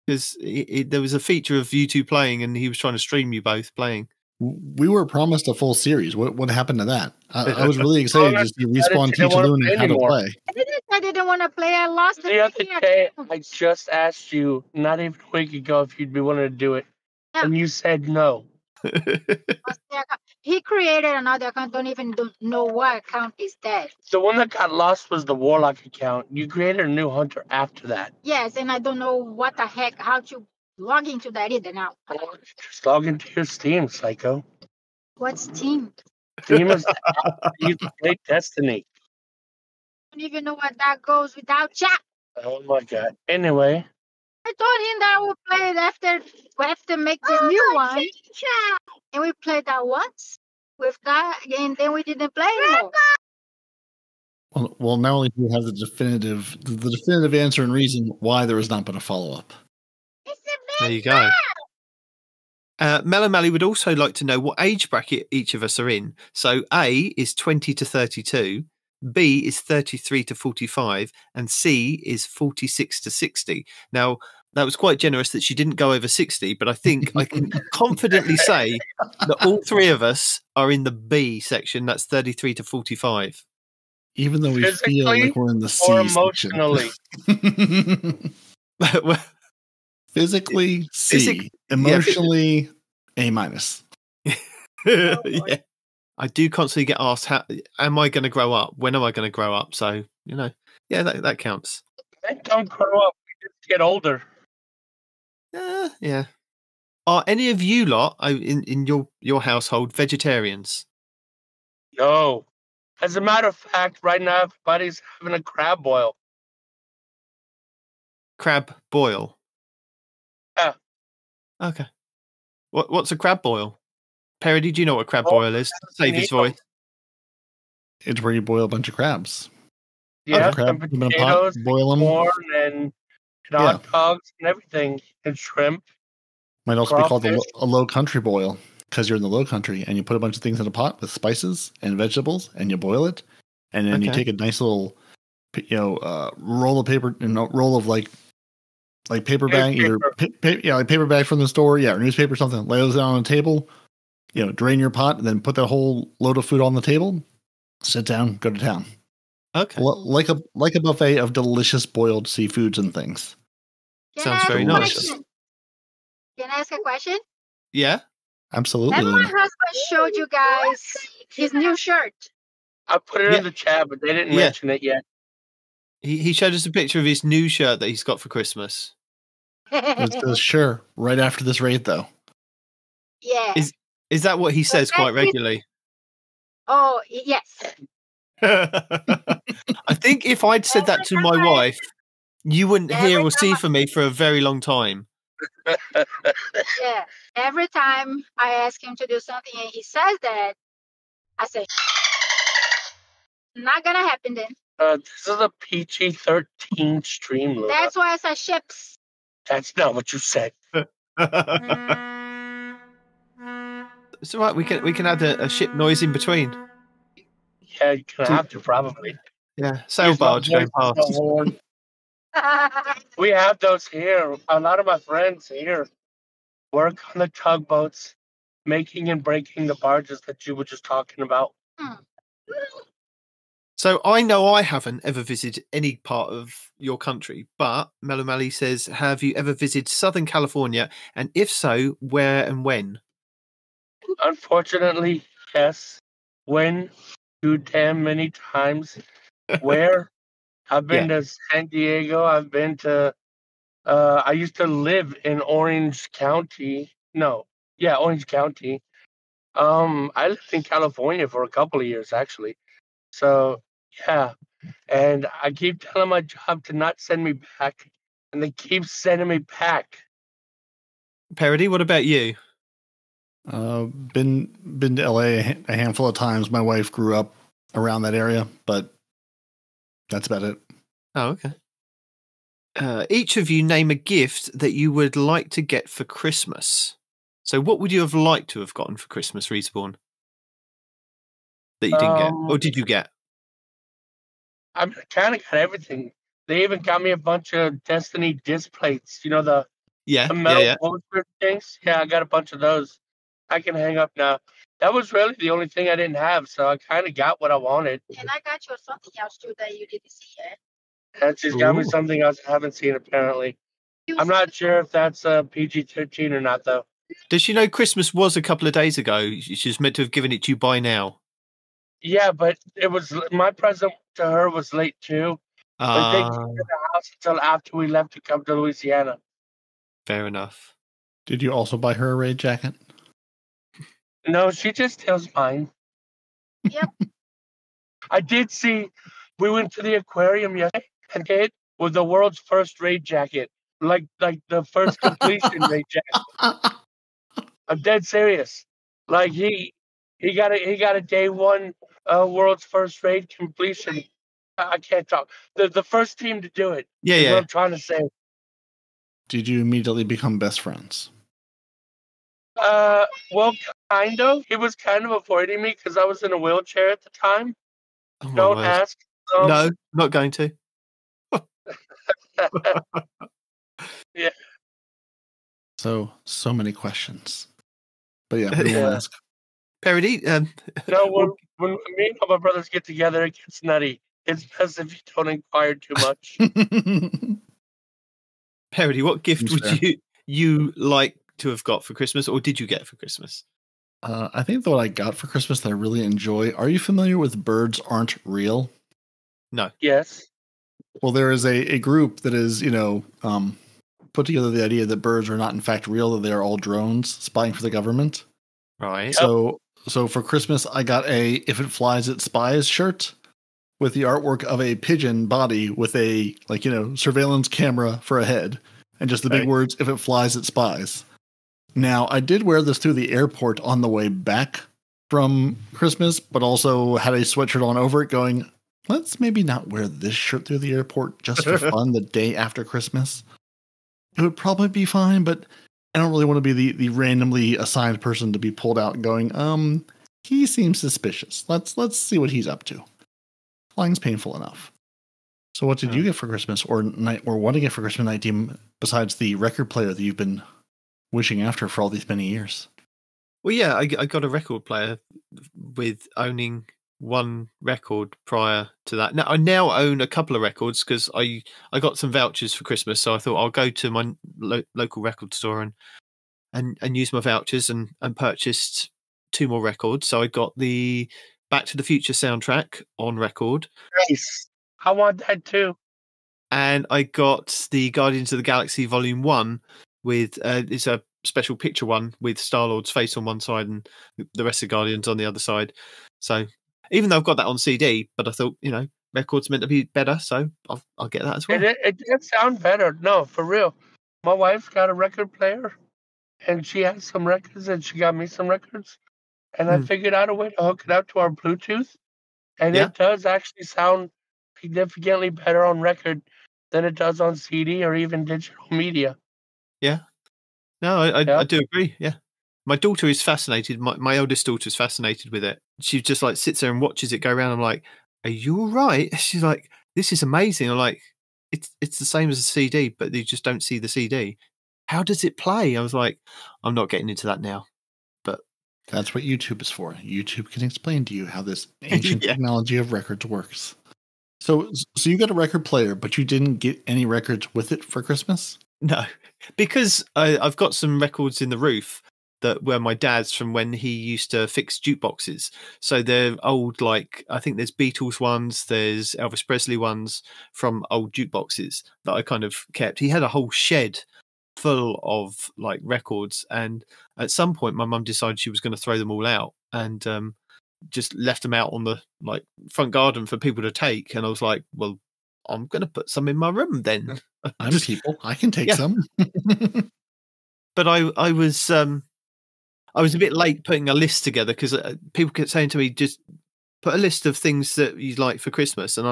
Because there was a feature of you two playing and he was trying to stream you both playing. We were promised a full series. What happened to that? I was really excited to see Respawn teach Luna how to play. I didn't want to play. I lost the other day. I just asked you, not even a week ago, if you'd be willing to do it. Yeah. And you said no. He created another account. Don't even know what account is that. The one that got lost was the Warlock account. You created a new Hunter after that. Yes, and I don't know what the heck, how to log into that either now. Just log into your Steam, psycho. What's Steam? Steam is you play Destiny. I don't even know what that goes without chat. Oh my god. Anyway. I told him that we'll play it after we have to make the new one. And we played that once with that, and then we didn't play anymore. Well, now only do you have the definitive answer and reason why there has not been a follow-up. There you go. Mel O'Malley would also like to know what age bracket each of us are in. So A is 20 to 32, B is 33 to 45, and C is 46 to 60. Now, That was quite generous that she didn't go over 60, but I think I can confidently say that all three of us are in the B section. That's 33 to 45. Even though we feel like we're in the C or emotionally. Physically, C. Emotionally, A-. Yeah. I do constantly get asked, how am I going to grow up? When am I going to grow up? So, that counts. Men don't grow up. We just get older. Yeah. Are any of you lot in your household vegetarians? No. As a matter of fact, right now everybody's having a crab boil. Crab boil? Yeah. Okay. What's a crab boil? Peroty, do you know what crab boil is? Save his voice. It's where you boil a bunch of crabs. Yeah, crab, and potatoes, boil them. Corn, and hot dogs and everything, and shrimp. Might also be called a low country boil because you're in the low country and you put a bunch of things in a pot with spices and vegetables and you boil it, and then you take a nice little, roll of paper and roll of like paper bag, like paper bag from the store, or newspaper or something. Lay those down on the table, drain your pot, and then put that whole load of food on the table. Sit down, go to town. Okay, like a buffet of delicious boiled seafoods and things. Sounds very nice. Can I ask a question? Yeah, absolutely. My husband showed you guys his new shirt. I put it in the chat, but they didn't mention it yet. He showed us a picture of his new shirt that he's got for Christmas. It says, sure, right after this raid, though. Yeah. Is that what he says quite regularly? Oh, yes. I think if I'd said that to my wife, you wouldn't hear or see from me for a very long time. Yeah. Every time I ask him to do something and he says that, I say, not gonna happen then. This is a PG-13 stream, Luna. That's why I said ships. That's not what you said. It's all right. We can add a ship noise in between. Yeah, you can have to probably. Yeah, sail barge going past. We have those here. A lot of my friends here work on the tugboats, making and breaking the barges that you were just talking about. So I know I haven't ever visited any part of your country, but Melomali says, have you ever visited Southern California? And if so, where and when? Unfortunately, yes. When? Too damn many times. Where? I've been to San Diego. I've been to... I used to live in Orange County. Orange County. I lived in California for a couple of years, actually. So, yeah. And I keep telling my job to not send me back, and they keep sending me back. Peroty, what about you? Been to LA a handful of times. My wife grew up around that area, but that's about it. Oh, okay. Each of you name a gift that you would like to get for Christmas. So what would you have liked to have gotten for Christmas, Respawn? That you didn't get? Or did you get? I kind of got everything. They even got me a bunch of Destiny disc plates. You know, the metal poster things? Yeah, I got a bunch of those. I can hang up now. That was really the only thing I didn't have, so I kind of got what I wanted. And I got you something else, too, that you didn't see yet. And she's got me something else I haven't seen, apparently. I'm not sure if that's PG-13 or not, though. Does she know Christmas was a couple of days ago? She's meant to have given it to you by now. Yeah, but it was my present to her was late, too. But they came to the house until after we left to come to Louisiana. Fair enough. Did you also buy her a raid jacket? No, she just steals mine. Yep. I did see, we went to the aquarium yesterday and it was the world's first raid jacket. Like the first completion raid jacket. I'm dead serious. Like he got a day one world's first raid completion. I can't talk. The first team to do it. Is what I'm trying to say. Did you immediately become best friends? Well, kind of. He was kind of avoiding me because I was in a wheelchair at the time. Oh, don't ask. No, not going to. Yeah. So many questions. But yeah, we won't ask. Peroty, no, when me and all my brothers get together, it gets nutty. It's best if you don't inquire too much. Peroty, what gift would you like to have got for Christmas, or did you get for Christmas? I think what I got for Christmas that I really enjoy. Are you familiar with Birds Aren't Real? No. Yes. Well, there is a group that is, put together the idea that birds are not in fact real, that they are all drones spying for the government. Right. So for Christmas, I got a "If It Flies, It Spies" shirt with the artwork of a pigeon body with a surveillance camera for a head, and just the big words "If it flies, it spies." Now, I did wear this through the airport on the way back from Christmas, but also had a sweatshirt on over it going, let's maybe not wear this shirt through the airport just for fun the day after Christmas. It would probably be fine, but I don't really want to be the randomly assigned person to be pulled out going, he seems suspicious. Let's see what he's up to. Flying's painful enough. So what did you get for Christmas or want to get for Christmas night, team, besides the record player that you've been wishing after for all these many years? Well, yeah, I got a record player with owning one record prior to that. Now I own a couple of records because I got some vouchers for Christmas, so I thought I'll go to my local record store and use my vouchers and purchased 2 more records. So I got the Back to the Future soundtrack on record. Nice. I want that too. And I got the Guardians of the Galaxy Volume 1 with it's a special picture one with Star-Lord's face on one side and the rest of the Guardians on the other side. So even though I've got that on CD, but I thought, records meant to be better, so I'll get that as well. It did sound better. No, for real. My wife's got a record player, and she has some records, and she got me some records. And I figured out a way to hook it up to our Bluetooth, and it does actually sound significantly better on record than it does on CD or even digital media. Yeah. No, I do agree. Yeah. My daughter is fascinated. My eldest daughter is fascinated with it. She just sits there and watches it go around. I'm like, are you all right? She's like, this is amazing. I'm like, it's the same as a CD, but you just don't see the CD. How does it play? I was like, I'm not getting into that now. But that's what YouTube is for. YouTube can explain to you how this ancient technology of records works. So you got a record player, but you didn't get any records with it for Christmas? No, because I've got some records in the roof that were my dad's from when he used to fix jukeboxes. So they're old, I think there's Beatles ones, there's Elvis Presley ones from old jukeboxes that I kind of kept. He had a whole shed full of records, and at some point my mum decided she was going to throw them all out and just left them out on the front garden for people to take. And I was like, well, I'm going to put some in my room then. I'm people. I can take some. But I was a bit late putting a list together because people kept saying to me, just put a list of things that you'd like for Christmas. And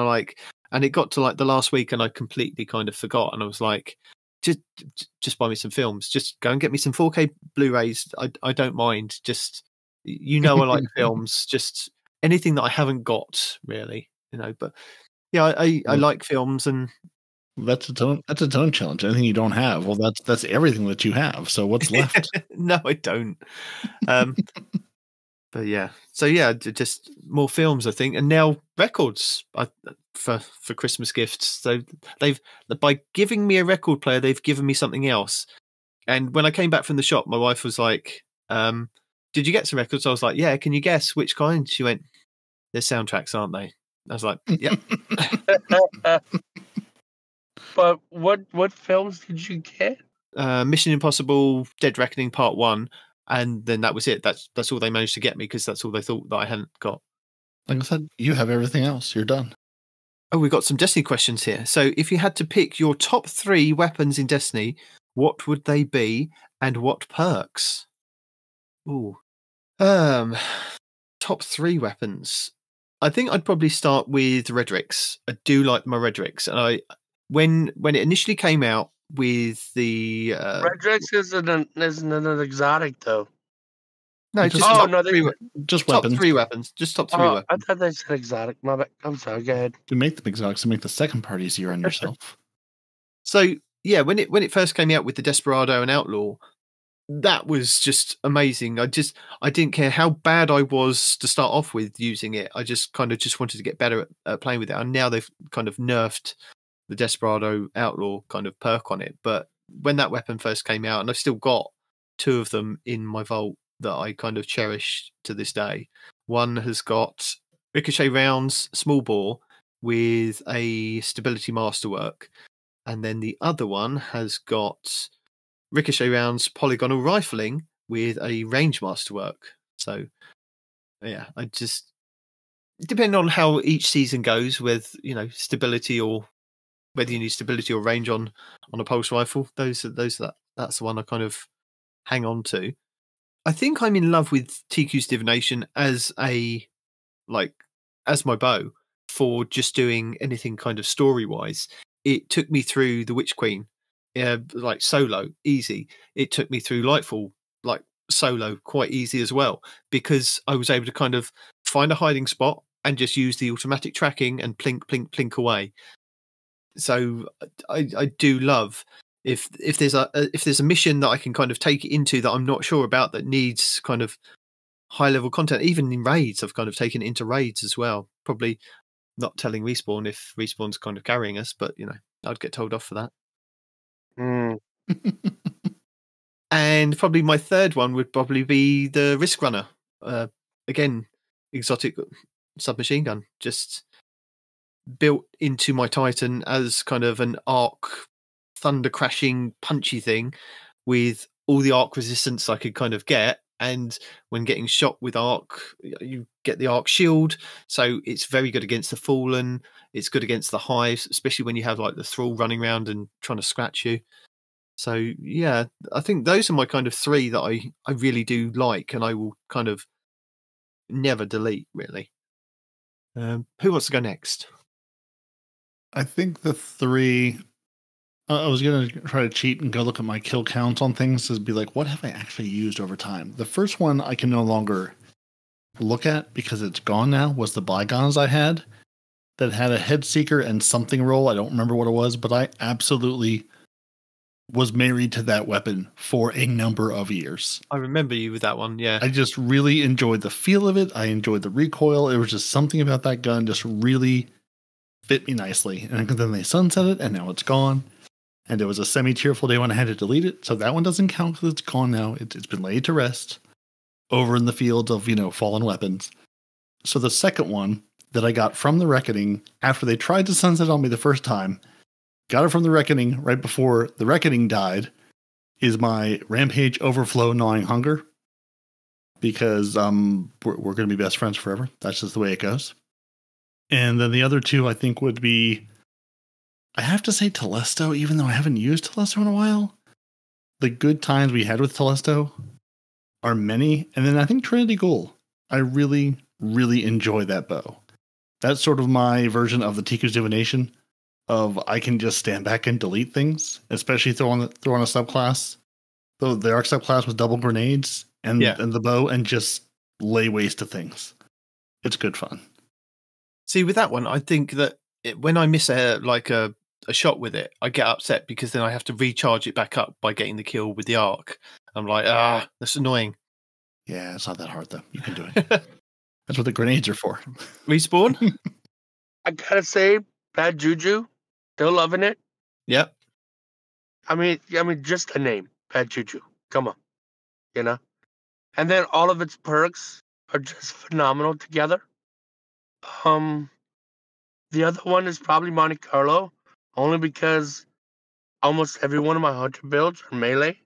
and it got to the last week and I completely kind of forgot. And I was like, just buy me some films. Just go and get me some 4K Blu-rays. I don't mind. Just, I like films. Just anything that I haven't got really, but yeah, I like films and that's its own challenge. Anything you don't have, well, that's everything that you have. So what's left? No, I don't. But yeah, so yeah, just more films, I think, and now records for Christmas gifts. So by giving me a record player, they've given me something else. And when I came back from the shop, my wife was like, "Did you get some records?" I was like, "Yeah." Can you guess which kind? She went, "They're soundtracks, aren't they?" I was like, "Yeah." But what films did you get? Mission Impossible: Dead Reckoning Part 1, and then that was it. That's all they managed to get me because that's all they thought that I hadn't got. Like I said, you have everything else. You're done. Oh, we've got some Destiny questions here. So if you had to pick your top 3 weapons in Destiny, what would they be and what perks? Ooh. Top 3 weapons. I think I'd probably start with Redrix. I do like my Redrix. And when it initially came out with the Redrix isn't an exotic though. No, just top 3 weapons. Just top 3 weapons. I thought they said exotic. My bad. I'm sorry. Go ahead. To make them exotic, to make the second part easier on yourself. So yeah, when it first came out with the Desperado and Outlaw, that was just amazing. I didn't care how bad I was to start off with using it. I just kind of just wanted to get better at playing with it. And now they've kind of nerfed the Desperado Outlaw kind of perk on it. But when that weapon first came out, and I've still got 2 of them in my vault that I kind of cherish to this day. One has got ricochet rounds, small bore with a stability masterwork. And then the other one has got ricochet rounds, polygonal rifling with a range masterwork. So, yeah, I just, depending on how each season goes with, stability, or whether you need stability or range on a pulse rifle, that's the one I kind of hang on to. I think I'm in love with TQ's Divination as my bow for just doing anything kind of story wise. It took me through the Witch Queen, like solo, easy. It took me through Lightfall, like solo, quite easy as well, because I was able to kind of find a hiding spot and just use the automatic tracking and plink, plink, plink away. So I do love if there's a mission that I can kind of take it into that I'm not sure about, that needs kind of high level content. Even in raids, I've kind of taken it into raids as well. Probably not telling Respawn if Respawn's kind of carrying us, but I'd get told off for that. And probably my third one would probably be the Risk Runner. Again, exotic submachine gun, just built into my Titan as kind of an arc thunder crashing punchy thing with all the arc resistance I could kind of get. And when getting shot with arc, you get the arc shield, so it's very good against the Fallen. It's good against the hives, especially when you have like the Thrall running around and trying to scratch you. So yeah, I think those are my kind of 3 that I really do like, and I will kind of never delete, really. Who wants to go next? I think the 3... I was going to try to cheat and go look at my kill counts on things to be like, what have I actually used over time? The first one I can no longer look at because it's gone now, was the Bygones I had that had a head seeker and something roll. I don't remember what it was, but I absolutely was married to that weapon for a number of years. I remember you with that one, yeah. I just really enjoyed the feel of it. I enjoyed the recoil. It was just something about that gun just really fit me nicely. And then they sunset it, and now it's gone. And it was a semi-tearful day when I had to delete it. So that one doesn't count because it's gone now. It's been laid to rest over in the fields of, fallen weapons. So the second one that I got from the Reckoning after they tried to sunset on me the first time, got it from the Reckoning right before the Reckoning died, is my Rampage Overflow Gnawing Hunger. Because we're going to be best friends forever. That's just the way it goes. And then the other 2 I think would be, I have to say Telesto, even though I haven't used Telesto in a while. The good times we had with Telesto are many. And then I think Trinity Ghoul. I really, really enjoy that bow. That's sort of my version of the TQ's Divination of I can just stand back and delete things, especially throw on a subclass. Though the arc subclass with double grenades and the bow, and just lay waste to things. It's good fun. See, with that one, I think that when I miss a shot with it, I get upset because then I have to recharge it back up by getting the kill with the arc. I'm like, that's annoying. Yeah, it's not that hard though. You can do it. That's what the grenades are for. Respawn? I gotta say, Bad Juju, still loving it. Yep. I mean, just a name, Bad Juju. Come on, And then all of its perks are just phenomenal together. The other one is probably Monte Carlo, only because almost every one of my hunter builds are melee,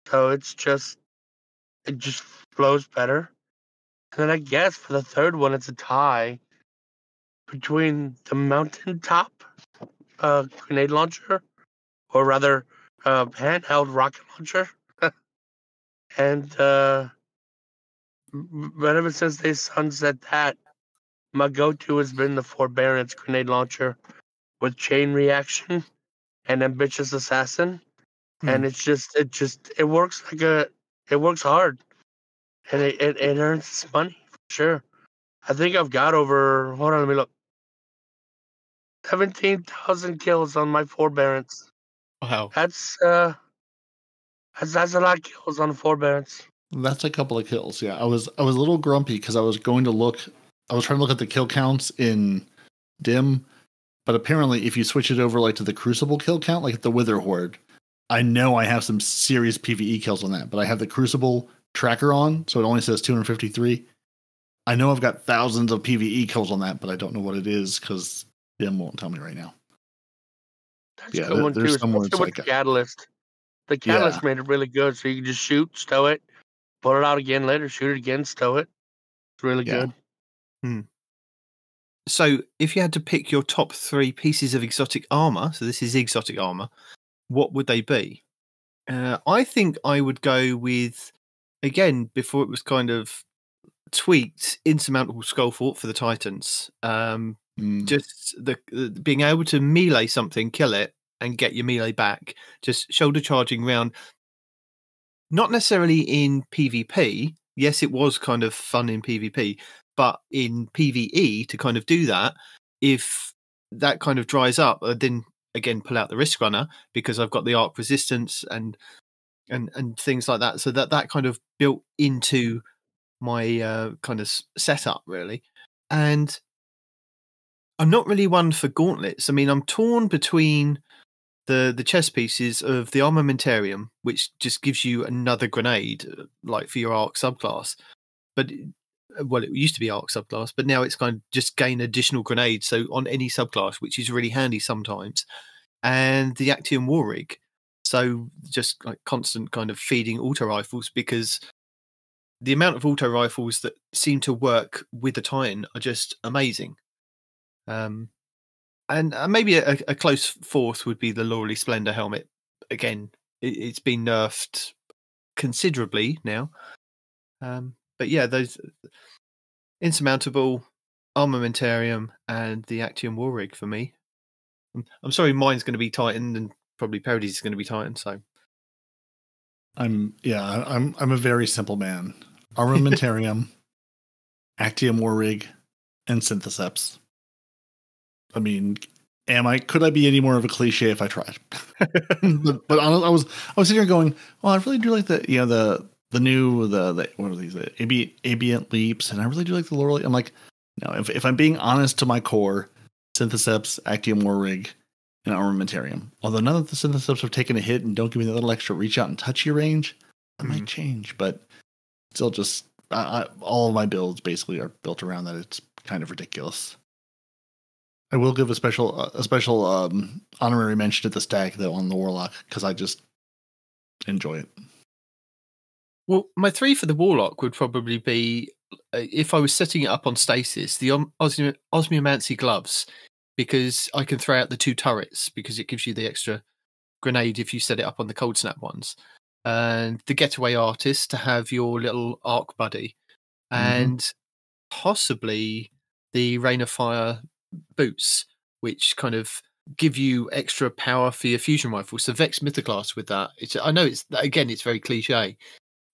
so it just flows better. And then I guess for the third one, it's a tie between the Mountaintop grenade launcher, or rather, handheld rocket launcher, and ever since they sunset that, my go-to has been the Forbearance grenade launcher with chain reaction and ambitious assassin, and it works it works hard, and it earns its money for sure. I think I've got over, hold on, let me look, 17,000 kills on my Forbearance. Wow. That's a lot of kills on 4 barons. That's a couple of kills. Yeah, I was a little grumpy because I was trying to look at the kill counts in Dim, but apparently if you switch it over like to the Crucible kill count, like the Wither Horde, I know I have some serious PvE kills on that, but I have the Crucible tracker on, so it only says 253. I know I've got thousands of PvE kills on that, but I don't know what it is because Dim won't tell me right now. That's a good one too, especially with the Catalyst. The Catalyst made it really good, so you can just shoot, stow it, pull it out again later, shoot it again, stow it. It's really good. So, if you had to pick your top 3 pieces of exotic armor, so this is exotic armor, what would they be? I think I would go with, again, before it was kind of tweaked, Insurmountable Skullfort for the Titans. Just the being able to melee something, kill it, and get your melee back. Just shoulder charging round. Not necessarily in PvP. Yes, it was kind of fun in PvP. But in PvE, to kind of do that, if that kind of dries up, I then again pull out the Risk Runner because I've got the arc resistance and things like that. So that kind of built into my kind of setup really. And I'm not really one for gauntlets. I mean, I'm torn between the chest pieces of the Armamentarium, which just gives you another grenade, like for your arc subclass, but. Well, it used to be arc subclass, but now it's kind of just gain additional grenades. So on any subclass, which is really handy sometimes, and the Actium War Rig. So just like constant kind of feeding auto rifles, because the amount of auto rifles that seem to work with the Titan are just amazing. And maybe a close fourth would be the Loreley Splendor helmet. Again, it's been nerfed considerably now. But yeah, those Insurmountable, Armamentarium, and the Actium War Rig for me. I'm sorry, mine's going to be Titan, and probably Peroty's going to be Titan. So, I'm a very simple man. Armamentarium, Actium War Rig, and Syntheseps. I mean, could I be any more of a cliche if I tried? but I was sitting here going, well, I really do like the new what are these, the Ambient Leaps, and I really do like the Loreley. I'm like, no, if I'm being honest to my core, Syntheseps, Actium War Rig, and Armamentarium. Although none of the Syntheseps have taken a hit and don't give me that little extra reach out and touchy range, I might change, but still just all of my builds basically are built around that. It's kind of ridiculous. I will give a special honorary mention to the stack though on the Warlock because I just enjoy it. Well, my 3 for the Warlock would probably be, if I was setting it up on stasis, the Osmiomancy gloves, because I can throw out the 2 turrets because it gives you the extra grenade if you set it up on the Cold Snap ones. And the Getaway Artist to have your little arc buddy. And possibly the Rain of Fire boots, which kind of give you extra power for your fusion rifle. So Vex Mythoclast with that. I know it's very cliche,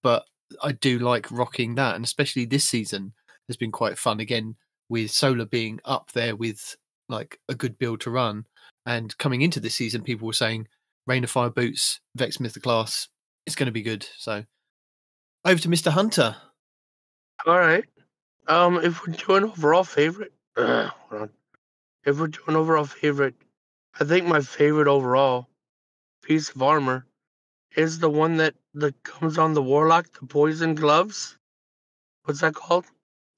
but I do like rocking that, and especially this season has been quite fun again with Solar being up there with like a good build to run. And coming into this season, people were saying Rain of Fire boots, Vex Mythoclast, it's going to be good. So over to Mr. Hunter. All right. If we're doing overall favorite, I think my favorite overall piece of armor is the one that comes on the Warlock, the poison gloves. What's that called?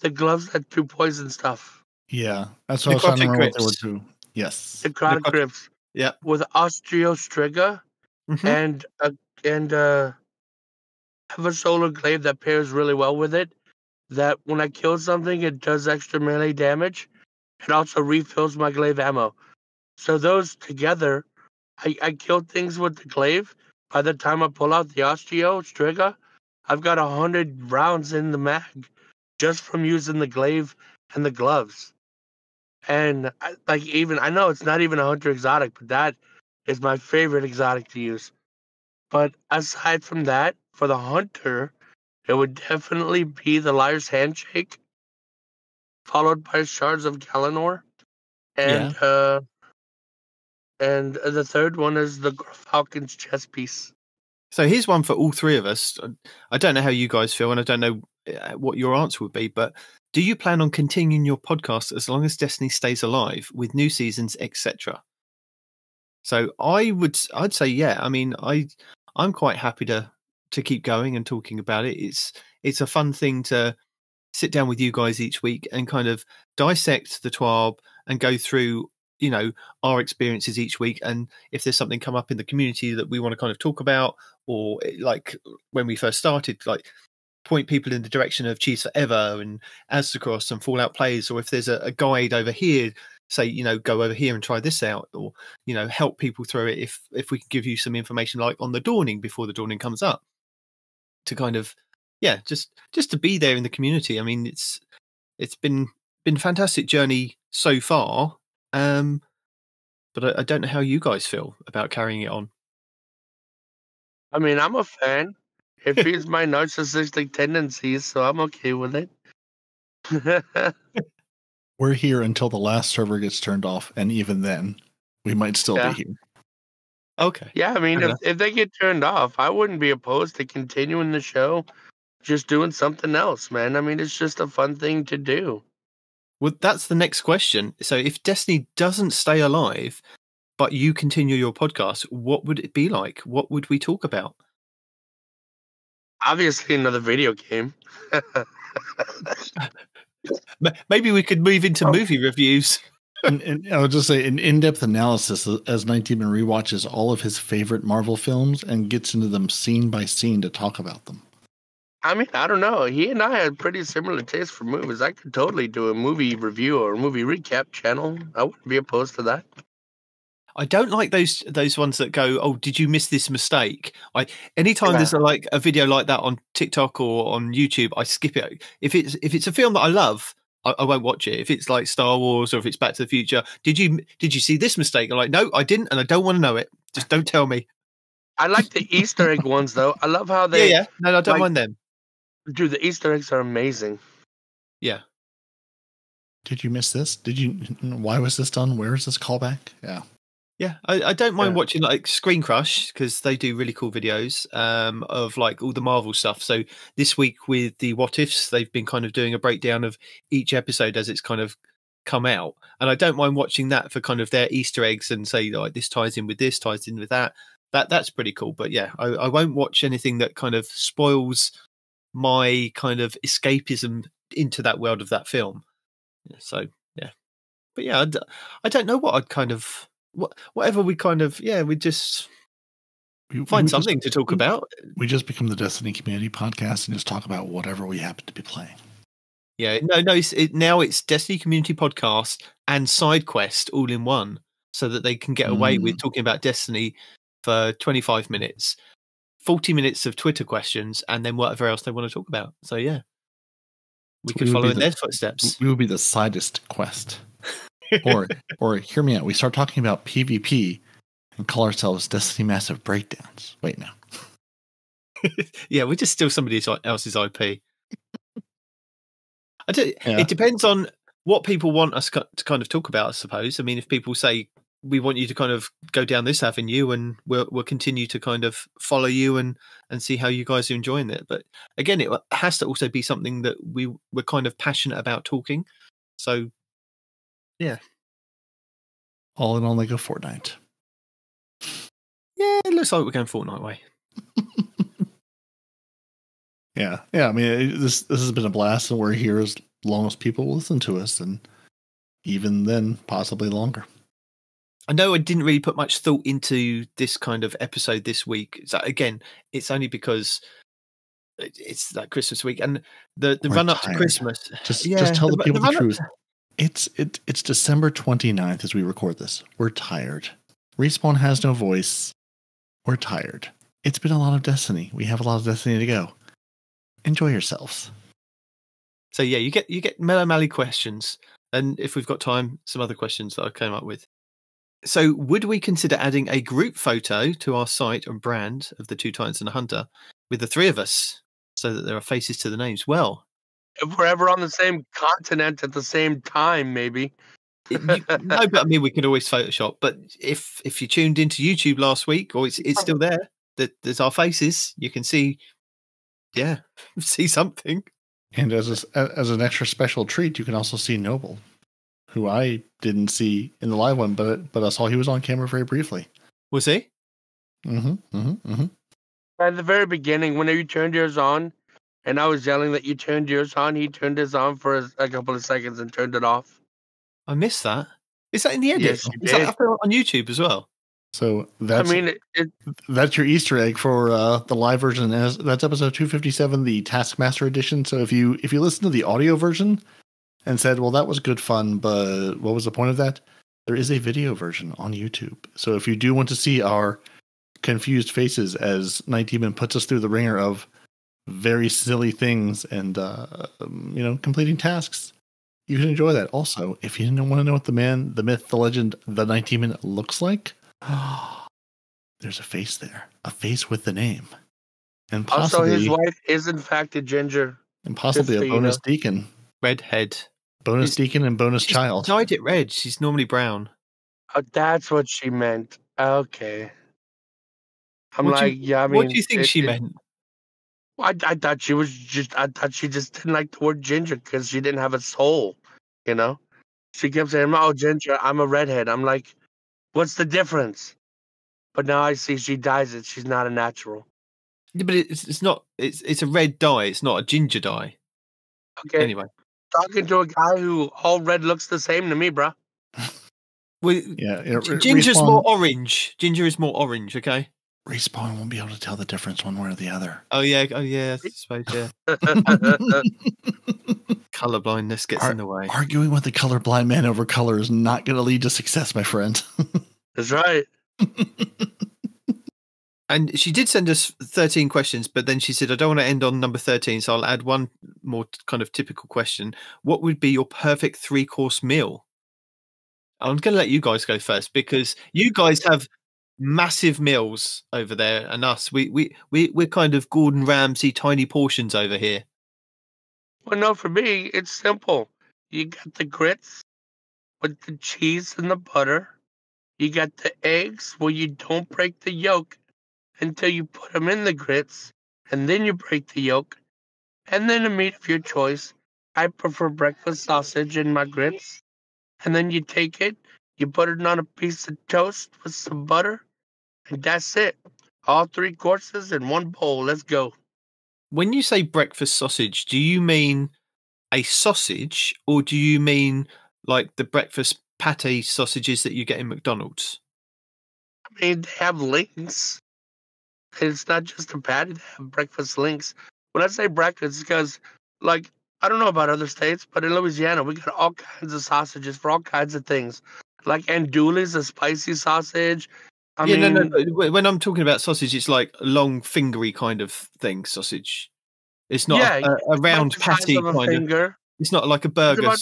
The gloves that do poison stuff. Yeah, that's what I was trying to remember what they were doing. Yes. Necrotic grips. Yeah. With Osteostriga and have a solar glaive that pairs really well with it. That when I kill something, it does extra melee damage. It also refills my glaive ammo. So those together, I kill things with the glaive. By the time I pull out the Osteostriga, I've got 100 rounds in the mag just from using the glaive and the gloves. And I know it's not even a hunter exotic, but that is my favorite exotic to use. But aside from that, for the hunter, it would definitely be the Liar's Handshake, followed by Shards of Galanor, and And the third one is the Falcon's chess piece. So here's one for all three of us. I don't know how you guys feel, and I don't know what your answer would be, but do you plan on continuing your podcast as long as Destiny stays alive with new seasons, etc.? So I'd say yeah. I mean, I'm quite happy to keep going and talking about it. It's a fun thing to sit down with you guys each week and kind of dissect the TWAB and go through, our experiences each week. And if there's something come up in the community that we want to kind of talk about, or like when we first started, like point people in the direction of Chiefs Forever and Aztecross and Fallout Plays, or if there's a guide over here, say, go over here and try this out, or, help people through it. If we can give you some information like on the Dawning before the Dawning comes up, to kind of, just to be there in the community. I mean, it's been a fantastic journey so far. But I don't know how you guys feel about carrying it on. I mean, I'm a fan. It feeds my narcissistic tendencies, so I'm okay with it. We're here until the last server gets turned off, and even then, we might still be here. Okay. Yeah, I mean, if they get turned off, I wouldn't be opposed to continuing the show, just doing something else, man. I mean, it's just a fun thing to do. Well, that's the next question. So if Destiny doesn't stay alive, but you continue your podcast, what would it be like? What would we talk about? Obviously, another video game. Maybe we could move into movie reviews. And I would just say an in-depth analysis as Nitedemon rewatches all of his favorite Marvel films and gets into them scene by scene to talk about them. I mean, I don't know. He and I had pretty similar taste for movies. I could totally do a movie review or a movie recap channel. I wouldn't be opposed to that. I don't like those ones that go, "Oh, did you miss this mistake?" Anytime there's a video like that on TikTok or on YouTube, I skip it. If it's a film that I love, I won't watch it. If it's like Star Wars or if it's Back to the Future, did you see this mistake? I'm like, no, I didn't, and I don't want to know it. Just don't tell me. I like the Easter egg ones though. I love how they. Yeah. No, I don't mind them. Dude, the Easter eggs are amazing. Yeah. Did you miss this? Why was this done? Where is this callback? Yeah. Yeah, I don't mind watching like Screen Crush because they do really cool videos of like all the Marvel stuff. So this week with the What Ifs, they've been kind of doing a breakdown of each episode as it's kind of come out. And I don't mind watching that for kind of their Easter eggs and say like this ties in with this, ties in with that. That's pretty cool. But yeah, I won't watch anything that kind of spoils my kind of escapism into that world of that film. So yeah, but yeah, I don't know what I'd kind of. Whatever we kind of, we just find something to talk about. We just become the Destiny Community Podcast and just talk about whatever we happen to be playing. Yeah, no, now it's Destiny Community Podcast and Side Quest all in one, so that they can get away with talking about Destiny for 25 minutes, 40 minutes of Twitter questions, and then whatever else they want to talk about. So yeah, we could follow in their footsteps. We would be the sidest quest. or hear me out. We start talking about PvP and call ourselves Destiny Massive Breakdowns. Wait, now. Yeah, we just steal somebody else's IP. It depends on what people want us to kind of talk about, I suppose. I mean, if people say we want you to kind of go down this avenue, and we'll continue to kind of follow you and see how you guys are enjoying it. But again, it has to also be something that we're kind of passionate about talking. So. Yeah. All in all, like a Fortnite. Yeah, it looks like we're going Fortnite way. Yeah. I mean, this has been a blast, and we're here as long as people listen to us, and even then, possibly longer. I know I didn't really put much thought into this kind of episode this week. So again, it's only because it's like Christmas week and the run up to Christmas. Just tell the people the truth. It's December 29th as we record this. We're tired. Respawn has no voice. We're tired. It's been a lot of Destiny. We have a lot of Destiny to go. Enjoy yourselves. So yeah, you get Mellow questions, and if we've got time, some other questions that I came up with. So would we consider adding a group photo to our site and brand of the Two Titans and a Hunter with the three of us, so that there are faces to the names? Well, if we're ever on the same continent at the same time, maybe. No, but I mean, we can always Photoshop. But if you tuned into YouTube last week, or it's still there, there's our faces. You can see, see something. And as an extra special treat, you can also see Noble, who I didn't see in the live one, but I saw he was on camera very briefly. Was he? At the very beginning, whenever you turned yours on, and I was yelling that you turned yours on, he turned his on for a couple of seconds and turned it off. I missed that. Is that in the edit? Yes, you Is did. that up on YouTube as well? So that's that's your Easter egg for the live version. That's episode 257, the Taskmaster edition. So if you listen to the audio version and said, well, that was good fun, but what was the point of that? There is a video version on YouTube. So if you do want to see our confused faces as Nitedemon puts us through the ringer of very silly things and completing tasks, you can enjoy that. Also, if you didn't want to know what the man, the myth, the legend, the Nitedemon looks like, there's a face there, a face with the name, and possibly also his wife is in fact a ginger, and possibly a bonus deacon, redhead, bonus deacon, and bonus child. Dyed it red. She's normally brown. Oh, that's what she meant. Okay. What do you think she meant? I thought she was I thought she just didn't like the word ginger because she didn't have a soul, you know? She kept saying, oh, ginger, I'm a redhead. I'm like, what's the difference? But now I see she dyes it. She's not a natural. Yeah, but it's not, it's a red dye. It's not a ginger dye. Okay. Anyway. Talking to a guy who all red looks the same to me, bro. Well, ginger's more orange. Ginger is more orange, okay? Respawn won't be able to tell the difference one way or the other. Oh yeah, I suppose, yeah. Colorblindness gets in the way. Arguing with the colorblind man over color is not going to lead to success, my friend. That's right. And she did send us 13 questions, but then she said, I don't want to end on number 13, so I'll add one more kind of typical question. What would be your perfect 3-course meal? I'm going to let you guys go first because you guys have massive meals over there, and us, we're kind of Gordon Ramsay tiny portions over here. Well, no, for me, it's simple. You got the grits with the cheese and the butter. You got the eggs where you don't break the yolk until you put them in the grits, and then you break the yolk. And then a meat of your choice. I prefer breakfast sausage in my grits. And then you take it, you put it on a piece of toast with some butter, and that's it. All 3 courses in one bowl. Let's go. When you say breakfast sausage, do you mean a sausage, or do you mean like the breakfast pate sausages that you get in McDonald's? I mean, they have links. It's not just a patty, they have breakfast links. When I say breakfast, it's because, like, I don't know about other states, but in Louisiana, we got all kinds of sausages for all kinds of things. Like andouille's a spicy sausage. I mean, no. When I'm talking about sausage, it's like a long, fingery kind of thing, sausage. It's not a round patty kind of. It's not like a burger,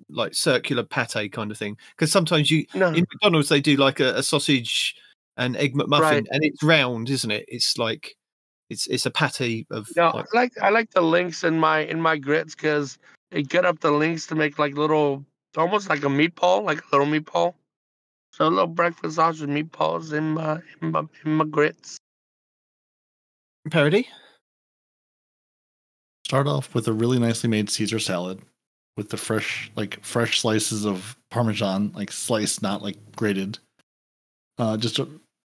like circular pate kind of thing. Because sometimes in McDonald's they do like a sausage and egg McMuffin, and it's round, isn't it? It's like it's a patty of. No, I like the links in my grits because they cut up the links to make like little, almost like a meatball, like a little meatball. So a little breakfast sausage meatballs in my grits. Peroty? Start off with a really nicely made Caesar salad with the fresh slices of Parmesan, like sliced, not like grated. Just a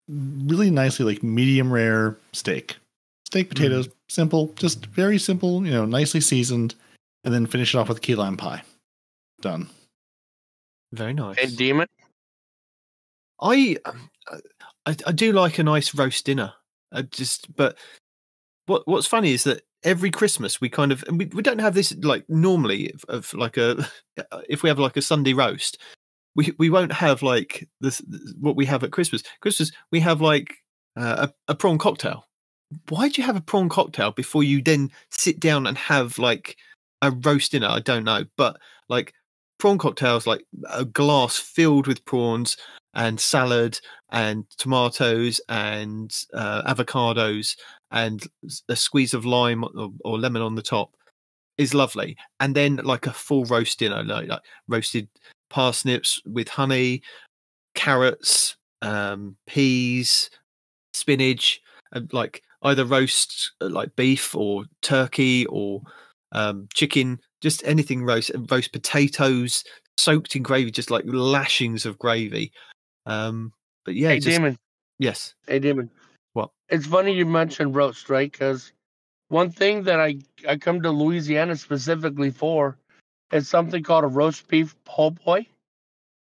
really nicely like medium rare steak, potatoes, simple, just very simple, nicely seasoned, and then finish it off with key lime pie. Done. Very nice. And Demon? I do like a nice roast dinner. But what's funny is that every Christmas we kind of, and we don't have this like normally of like if we have like a Sunday roast, we won't have like this what we have at Christmas. Christmas we have like a prawn cocktail. Why do you have a prawn cocktail before you then sit down and have like a roast dinner? I don't know, but like prawn cocktails, like a glass filled with prawns and salad and tomatoes and avocados and a squeeze of lime or lemon on the top is lovely. And then like a full roast dinner, like roasted parsnips with honey, carrots, peas, spinach, like either roast like beef or turkey or chicken, just anything roast potatoes soaked in gravy, just like lashings of gravy. But yeah, Hey, Damon. Yes. Hey, Damon. What? It's funny you mentioned roast, right? Because one thing that I come to Louisiana specifically for is something called a roast beef po' boy.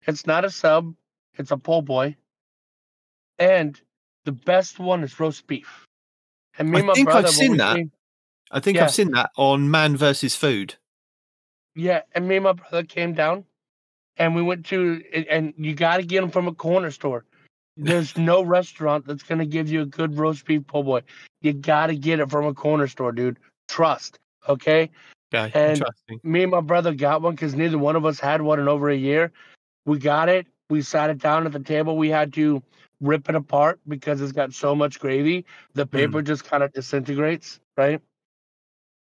It's not a sub, it's a po' boy. And the best one is roast beef. And me and my brother, I've seen that. I think I've seen that on Man vs. Food. Yeah, and me and my brother came down, and we went to, and you got to get them from a corner store. There's no restaurant that's going to give you a good roast beef po' boy. You got to get it from a corner store, dude. Trust, okay? Okay, And interesting. me and my brother got one because neither one of us had one in over a year. We got it. We sat it down at the table. We had to rip it apart because it's got so much gravy. The paper just kind of disintegrates, right?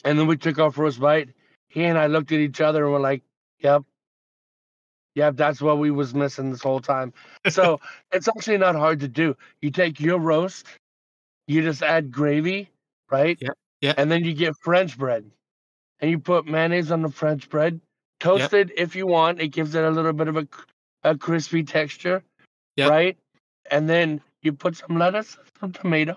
And then we took our first bite. He and I looked at each other and were like, yep, that's what we was missing this whole time. So it's actually not hard to do. You take your roast, you just add gravy, right? Yeah. And then you get French bread. And you put mayonnaise on the French bread. Toasted if you want. It gives it a little bit of a crispy texture, right? And then you put some lettuce, some tomato,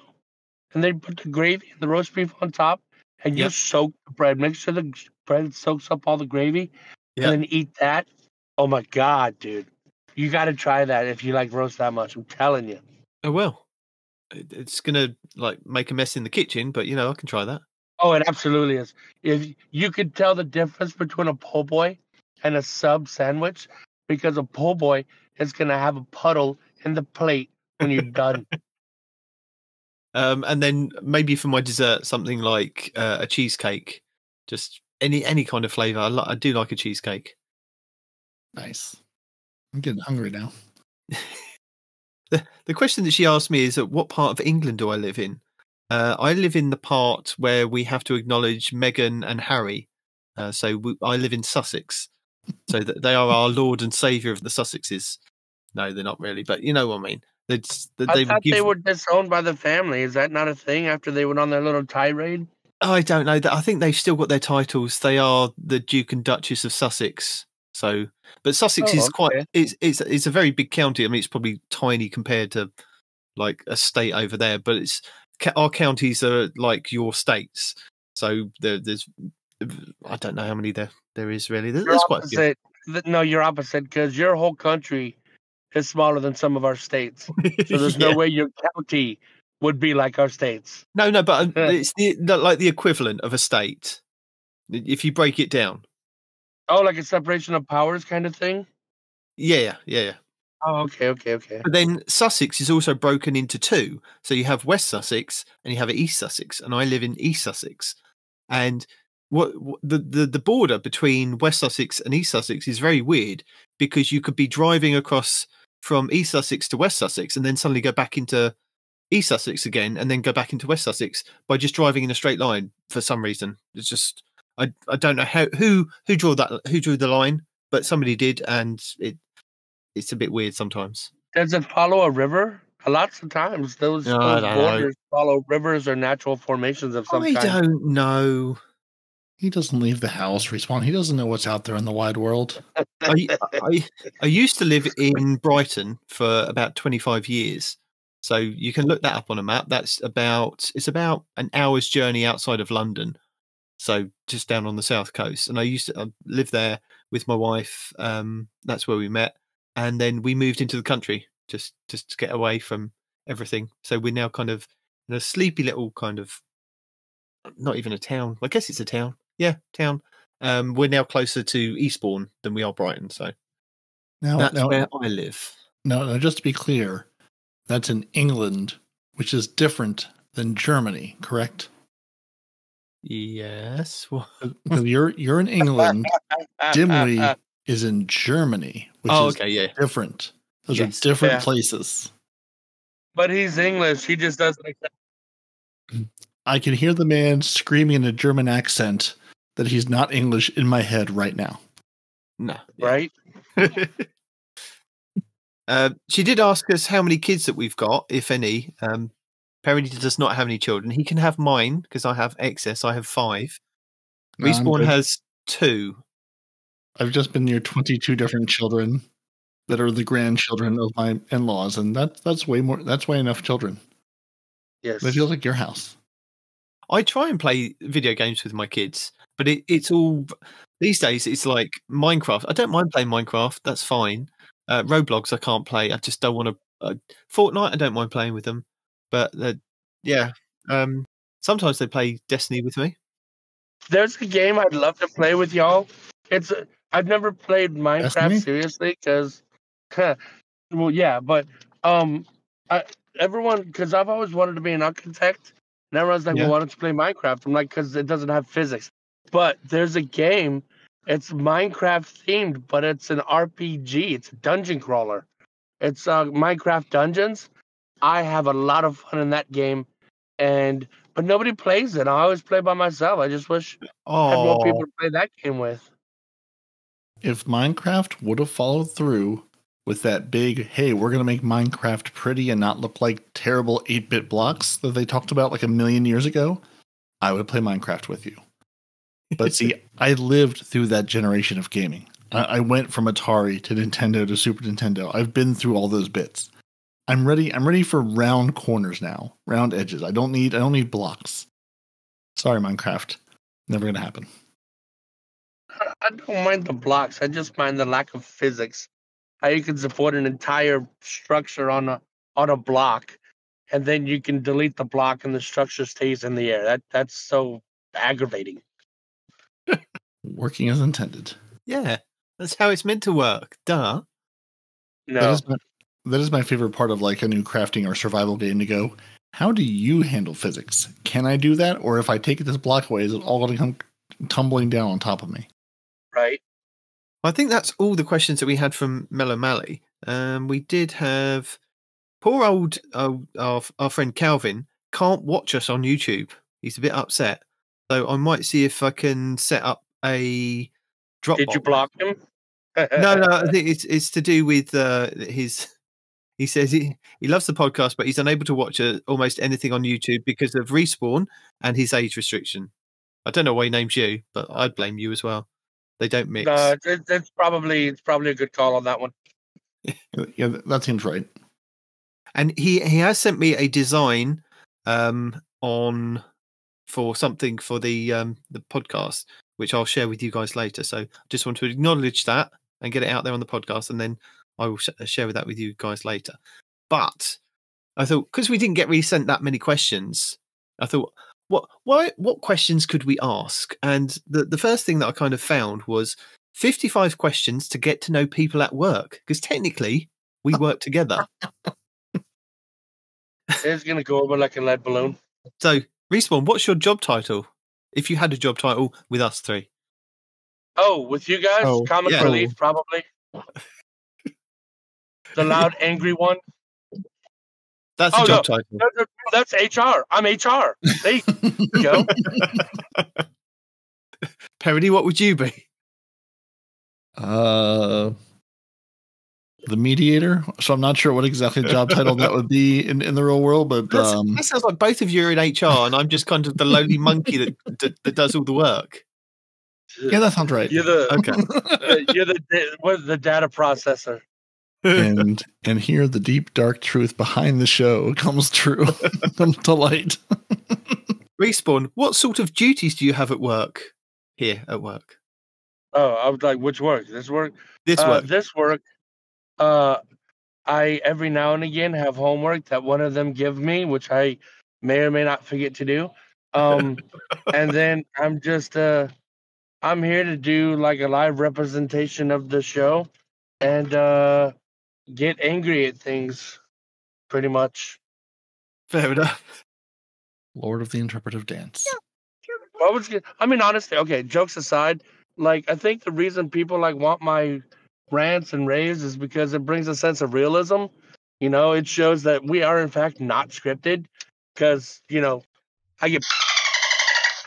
and then you put the gravy and the roast beef on top, and you soak the bread. Make sure the bread soaks up all the gravy, and then eat that. Oh my God, dude. You got to try that if you like roast that much. I'm telling you. Oh, well. It's going to like make a mess in the kitchen, but I can try that. Oh, it absolutely is. If you could tell the difference between a po' boy and a sub sandwich, because a po' boy is going to have a puddle in the plate when you're done. And then maybe for my dessert, something like a cheesecake, just any kind of flavor. I do like a cheesecake. Nice. I'm getting hungry now. The question that she asked me is, what part of England do I live in? I live in the part where we have to acknowledge Meghan and Harry. I live in Sussex. So they are our Lord and Saviour of the Sussexes. No, they're not really, but you know what I mean. I thought they were disowned by the family. Is that not a thing after they went on their little tirade? I don't know. I think they've still got their titles. They are the Duke and Duchess of Sussex. So, but Sussex is quite. It's a very big county. I mean, it's probably tiny compared to like a state over there, but our counties are like your states. So there's I don't know how many there is really. There's quite a few. No, you're opposite because your whole country is smaller than some of our states. So there's no way your county would be like our states. No, but it's like the equivalent of a state if you break it down. Oh, like a separation of powers kind of thing? Yeah. Oh, okay. But then Sussex is also broken into two. So you have West Sussex and you have East Sussex, and I live in East Sussex. And what the border between West Sussex and East Sussex is very weird because you could be driving across from East Sussex to West Sussex and then suddenly go back into East Sussex again and then go back into West Sussex by just driving in a straight line for some reason. It's just I don't know who drew the line, but somebody did, and it's a bit weird sometimes. Does it follow a river? Lots of times those borders follow rivers or natural formations of some kind. I don't know. He doesn't leave the house, Respawn. He doesn't know what's out there in the wide world. I used to live in Brighton for about 25 years. So you can look that up on a map. It's about an hour's journey outside of London. So just down on the south coast. And I live there with my wife. That's where we met. And then we moved into the country just to get away from everything. So we're now kind of in a sleepy little kind of, not even a town. I guess it's a town. Yeah, town. We're now closer to Eastbourne than we are Brighton. So that's where I live. No, just to be clear, that's in England, which is different than Germany, correct? Yes. Because you're in England. Dimly is in Germany, which is different. Those are different places. But he's English. He just doesn't accept. I can hear the man screaming in a German accent that he's not English in my head right now. No. Right? She did ask us how many kids that we've got, if any. Peroty does not have any children. He can have mine because I have excess. I have 5. Respawn has 2. I've just been near 22 different children that are the grandchildren of my in-laws, and that's way more. That's way enough children. Yes, it feels like your house. I try and play video games with my kids, but it's all these days. It's like Minecraft. I don't mind playing Minecraft. That's fine. Roblox, I can't play. I just don't want to. Fortnite, I don't mind playing with them, but yeah. Sometimes they play Destiny with me. There's a game I'd love to play with y'all. I've never played Minecraft Destiny? seriously because, well, yeah, but everyone, because I've always wanted to be an architect, and everyone's like, Yeah. well, why don't you play Minecraft? I'm like, because it doesn't have physics. But there's a game, it's Minecraft themed, but it's an RPG. It's a dungeon crawler. It's Minecraft Dungeons. I have a lot of fun in that game, but nobody plays it. I always play by myself. I just wish I had more people to play that game with. If Minecraft would have followed through with that big, hey, we're going to make Minecraft pretty and not look like terrible 8-bit blocks that they talked about like a million years ago, I would play Minecraft with you. But see, I lived through that generation of gaming. I went from Atari to Nintendo to Super Nintendo. I've been through all those bits. I'm ready for round corners now, round edges. I don't need blocks. Sorry, Minecraft. Never going to happen. I don't mind the blocks. I just mind the lack of physics. How you can support an entire structure on a block, and then you can delete the block and the structure stays in the air. That's so aggravating. Working as intended. Yeah, that's how it's meant to work. Duh. No. That is my favorite part of like a new crafting or survival game to go, how do you handle physics? Can I do that? Or if I take this block away, is it all going to come tumbling down on top of me? Right. I think that's all the questions that we had from Mellow Mally. We did have poor old our friend Calvin can't watch us on YouTube. He's a bit upset. So I might see if I can set up a Dropbox. Did you block him? No, I think it's to do with his. He says he loves the podcast, but he's unable to watch almost anything on YouTube because of Respawn and his age restriction. I don't know why he names you, but I'd blame you as well. They don't mix. No, it's probably a good call on that one. Yeah, that seems right. And he has sent me a design for something for the podcast, which I'll share with you guys later. So just want to acknowledge that and get it out there on the podcast, and then I will share that with you guys later. But I thought, because we didn't get really sent that many questions, I thought, what questions could we ask? And the first thing that I kind of found was 55 questions to get to know people at work, because technically we work together. It's going to go over like a lead balloon. So, Respawn, what's your job title? If you had a job title with us three. Oh, with you guys? Comic relief, probably. The loud, angry one. That's a job title. No, that's HR. I'm HR. There you go. Peroty, what would you be? The mediator. So I'm not sure what exactly job title that would be in the real world, but that sounds like both of you are in HR, and I'm just kind of the lowly monkey that does all the work. Yeah, that sounds right. You're the data processor. and here the deep dark truth behind the show comes to light. Respawn, what sort of duties do you have at work? Here at work. Oh, I was like, which work? This work? This work. I every now and again have homework that one of them give me, which I may or may not forget to do. And then I'm just I'm here to do like a live representation of the show and get angry at things, pretty much. Fair enough. Lord of the interpretive dance. Honestly, okay, jokes aside, like I think the reason people like want my rants and raves is because it brings a sense of realism. You know, it shows that we are in fact not scripted. Because I get.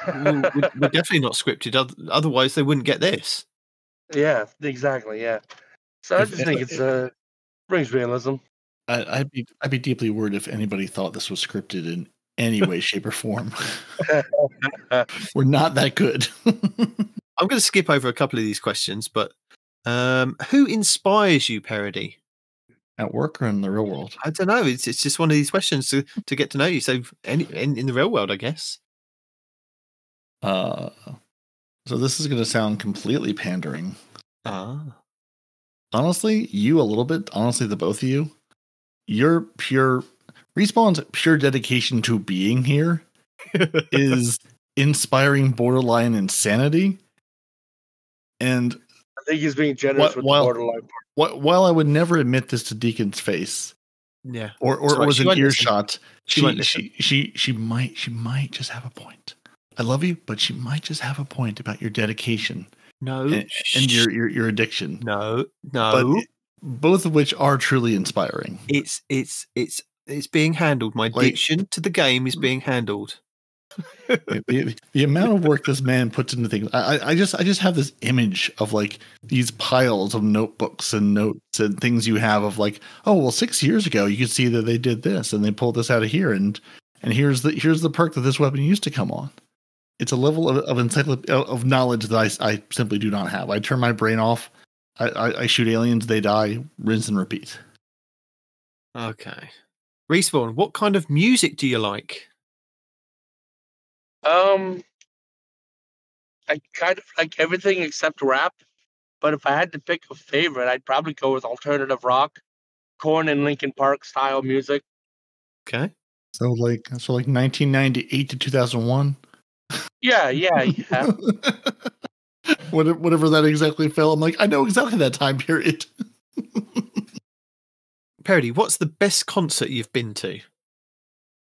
We're definitely not scripted. Otherwise, they wouldn't get this. Yeah, exactly. Yeah. So I just think it brings realism. I'd be deeply worried if anybody thought this was scripted in any way, shape, or form. We're not that good. I'm going to skip over a couple of these questions, but who inspires you, Peroty? At work or in the real world? I don't know. It's just one of these questions to get to know you. So in the real world, I guess. So this is going to sound completely pandering. Honestly, you a little bit. Honestly, the both of you. Your pure Respawn's pure dedication to being here is inspiring borderline insanity. And I think he's being generous with the borderline part. While I would never admit this to Deacon's face, yeah, or was an earshot, she might just have a point. I love you, but she might just have a point about your dedication. No, and your addiction. No. But both of which are truly inspiring. It's being handled. My addiction to the game is being handled. The amount of work this man puts into things. I just have this image of like these piles of notebooks and notes and things you have of like, oh well, 6 years ago you could see that they did this and they pulled this out of here and here's the perk that this weapon used to come on. It's a level of knowledge that I simply do not have. I turn my brain off. I shoot aliens, they die, rinse and repeat. Okay. Respawn, what kind of music do you like? I kind of like everything except rap, but if I had to pick a favorite, I'd probably go with alternative rock, Korn and Linkin Park style music. Okay. So like 1998 to 2001. Yeah. Whatever that exactly fell. I'm like, I know exactly that time period. Peroty, what's the best concert you've been to?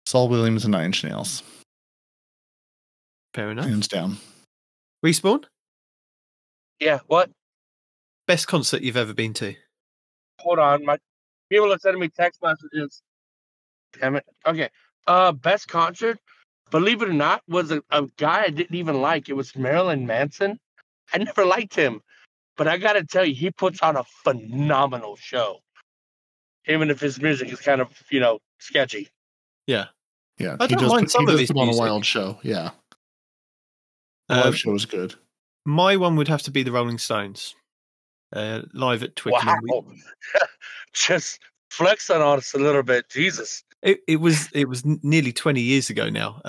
Saul Williams and 9 Inch Nails. Fair enough. Hands down. Respawn? Yeah, what? Best concert you've ever been to? Hold on, my people are sending me text messages. Damn it. Okay. Best concert, believe it or not, was a guy I didn't even like. It was Marilyn Manson. I never liked him, but I gotta tell you, he puts on a phenomenal show. Even if his music is kind of, sketchy. Yeah. Yeah. I don't mind some of his music. On a wild show. Yeah. The live show was good. My one would have to be the Rolling Stones. Live at Twickenham. Wow. Just flexing on us a little bit. Jesus. It was nearly 20 years ago now.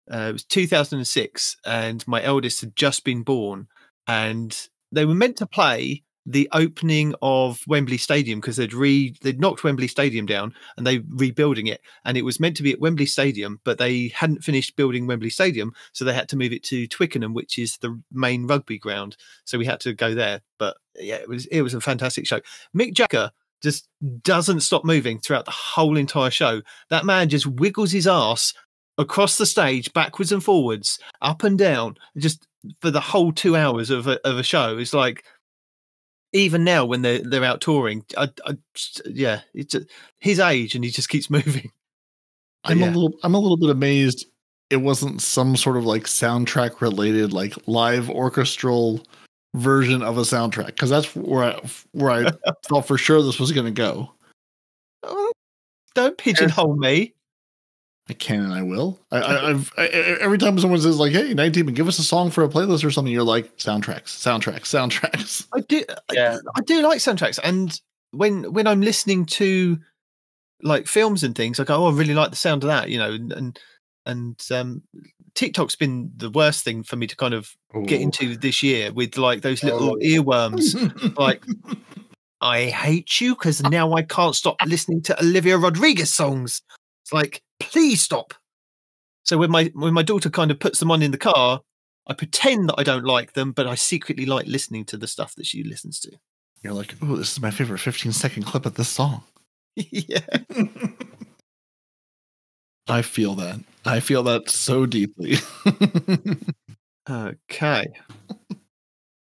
It was 2006 and my eldest had just been born and they were meant to play the opening of Wembley Stadium because they'd knocked Wembley Stadium down and they rebuilding it, and it was meant to be at Wembley Stadium, but they hadn't finished building Wembley Stadium, so they had to move it to Twickenham, which is the main rugby ground. So we had to go there. But yeah, it was a fantastic show. Mick Jagger just doesn't stop moving throughout the whole entire show. That man just wiggles his ass across the stage, backwards and forwards, up and down, just for the whole 2 hours of a show. It's like, even now when they're out touring, it's his age and he just keeps moving. I'm a little bit amazed it wasn't some sort of like soundtrack related, like live orchestral version of a soundtrack, because that's where I thought for sure this was going to go. Don't pigeonhole me. I can and I will. I've every time someone says like, "Hey, Nitedemon, give us a song for a playlist or something," you're like, soundtracks. I do like soundtracks, and when I'm listening to like films and things, I go, "Oh, I really like the sound of that," and TikTok's been the worst thing for me to kind of get into this year with like those little earworms, like. I hate you because now I can't stop listening to Olivia Rodrigo's songs. It's like, please stop. So when my daughter kind of puts them on in the car, I pretend that I don't like them, but I secretly like listening to the stuff that she listens to. You're like, oh, this is my favorite 15-second clip of this song. Yeah. I feel that. I feel that so deeply. Okay.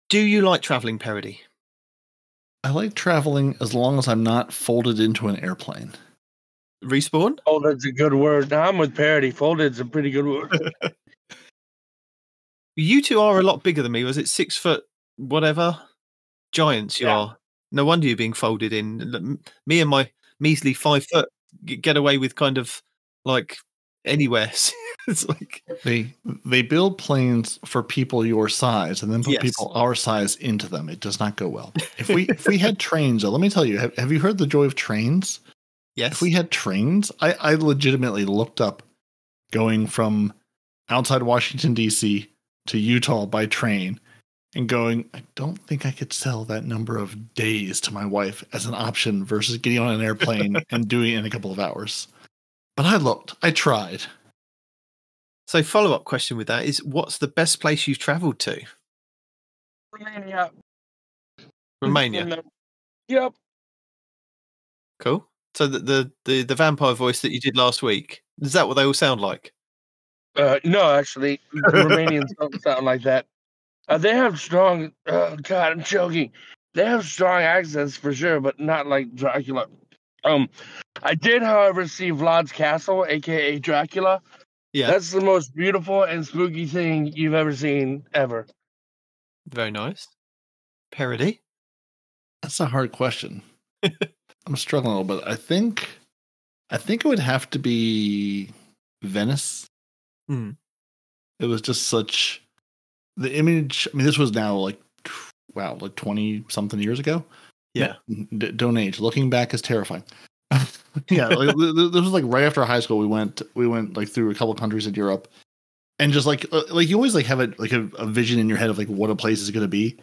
Do you like traveling, Peroty? I like traveling as long as I'm not folded into an airplane. Respawn? Folded's a good word. Now I'm with Peroty. Folded's a pretty good word. You two are a lot bigger than me. Was it 6 foot whatever? Giants you are. No wonder you're being folded in. Me and my measly 5 foot get away with kind of like anywhere. It's like they build planes for people your size and then put Yes. people our size into them. It does not go well. If we had trains, though, let me tell you, have you heard the joy of trains? Yes. If we had trains, I legitimately looked up going from outside Washington, D.C. to Utah by train and going, I don't think I could sell that number of days to my wife as an option versus getting on an airplane and doing it in a couple of hours. But I tried. So follow-up question with that is, what's the best place you've traveled to? Romania. Yep. Cool. So the vampire voice that you did last week, is that what they all sound like? No, actually, the Romanians don't sound like that. They have strong. Oh God, I'm choking. They have strong accents for sure, but not like Dracula. I did, however, see Vlad's castle, aka Dracula. Yeah, that's the most beautiful and spooky thing you've ever seen ever. Very nice. Peroty? That's a hard question. I'm struggling a little bit. I think it would have to be Venice. It was just such the image. I mean, this was now like 20 something years ago. Yeah. Don't age. Looking back is terrifying. Yeah, this was like right after high school. We went like through a couple of countries in Europe, and just like you always like have a vision in your head of like what a place is going to be.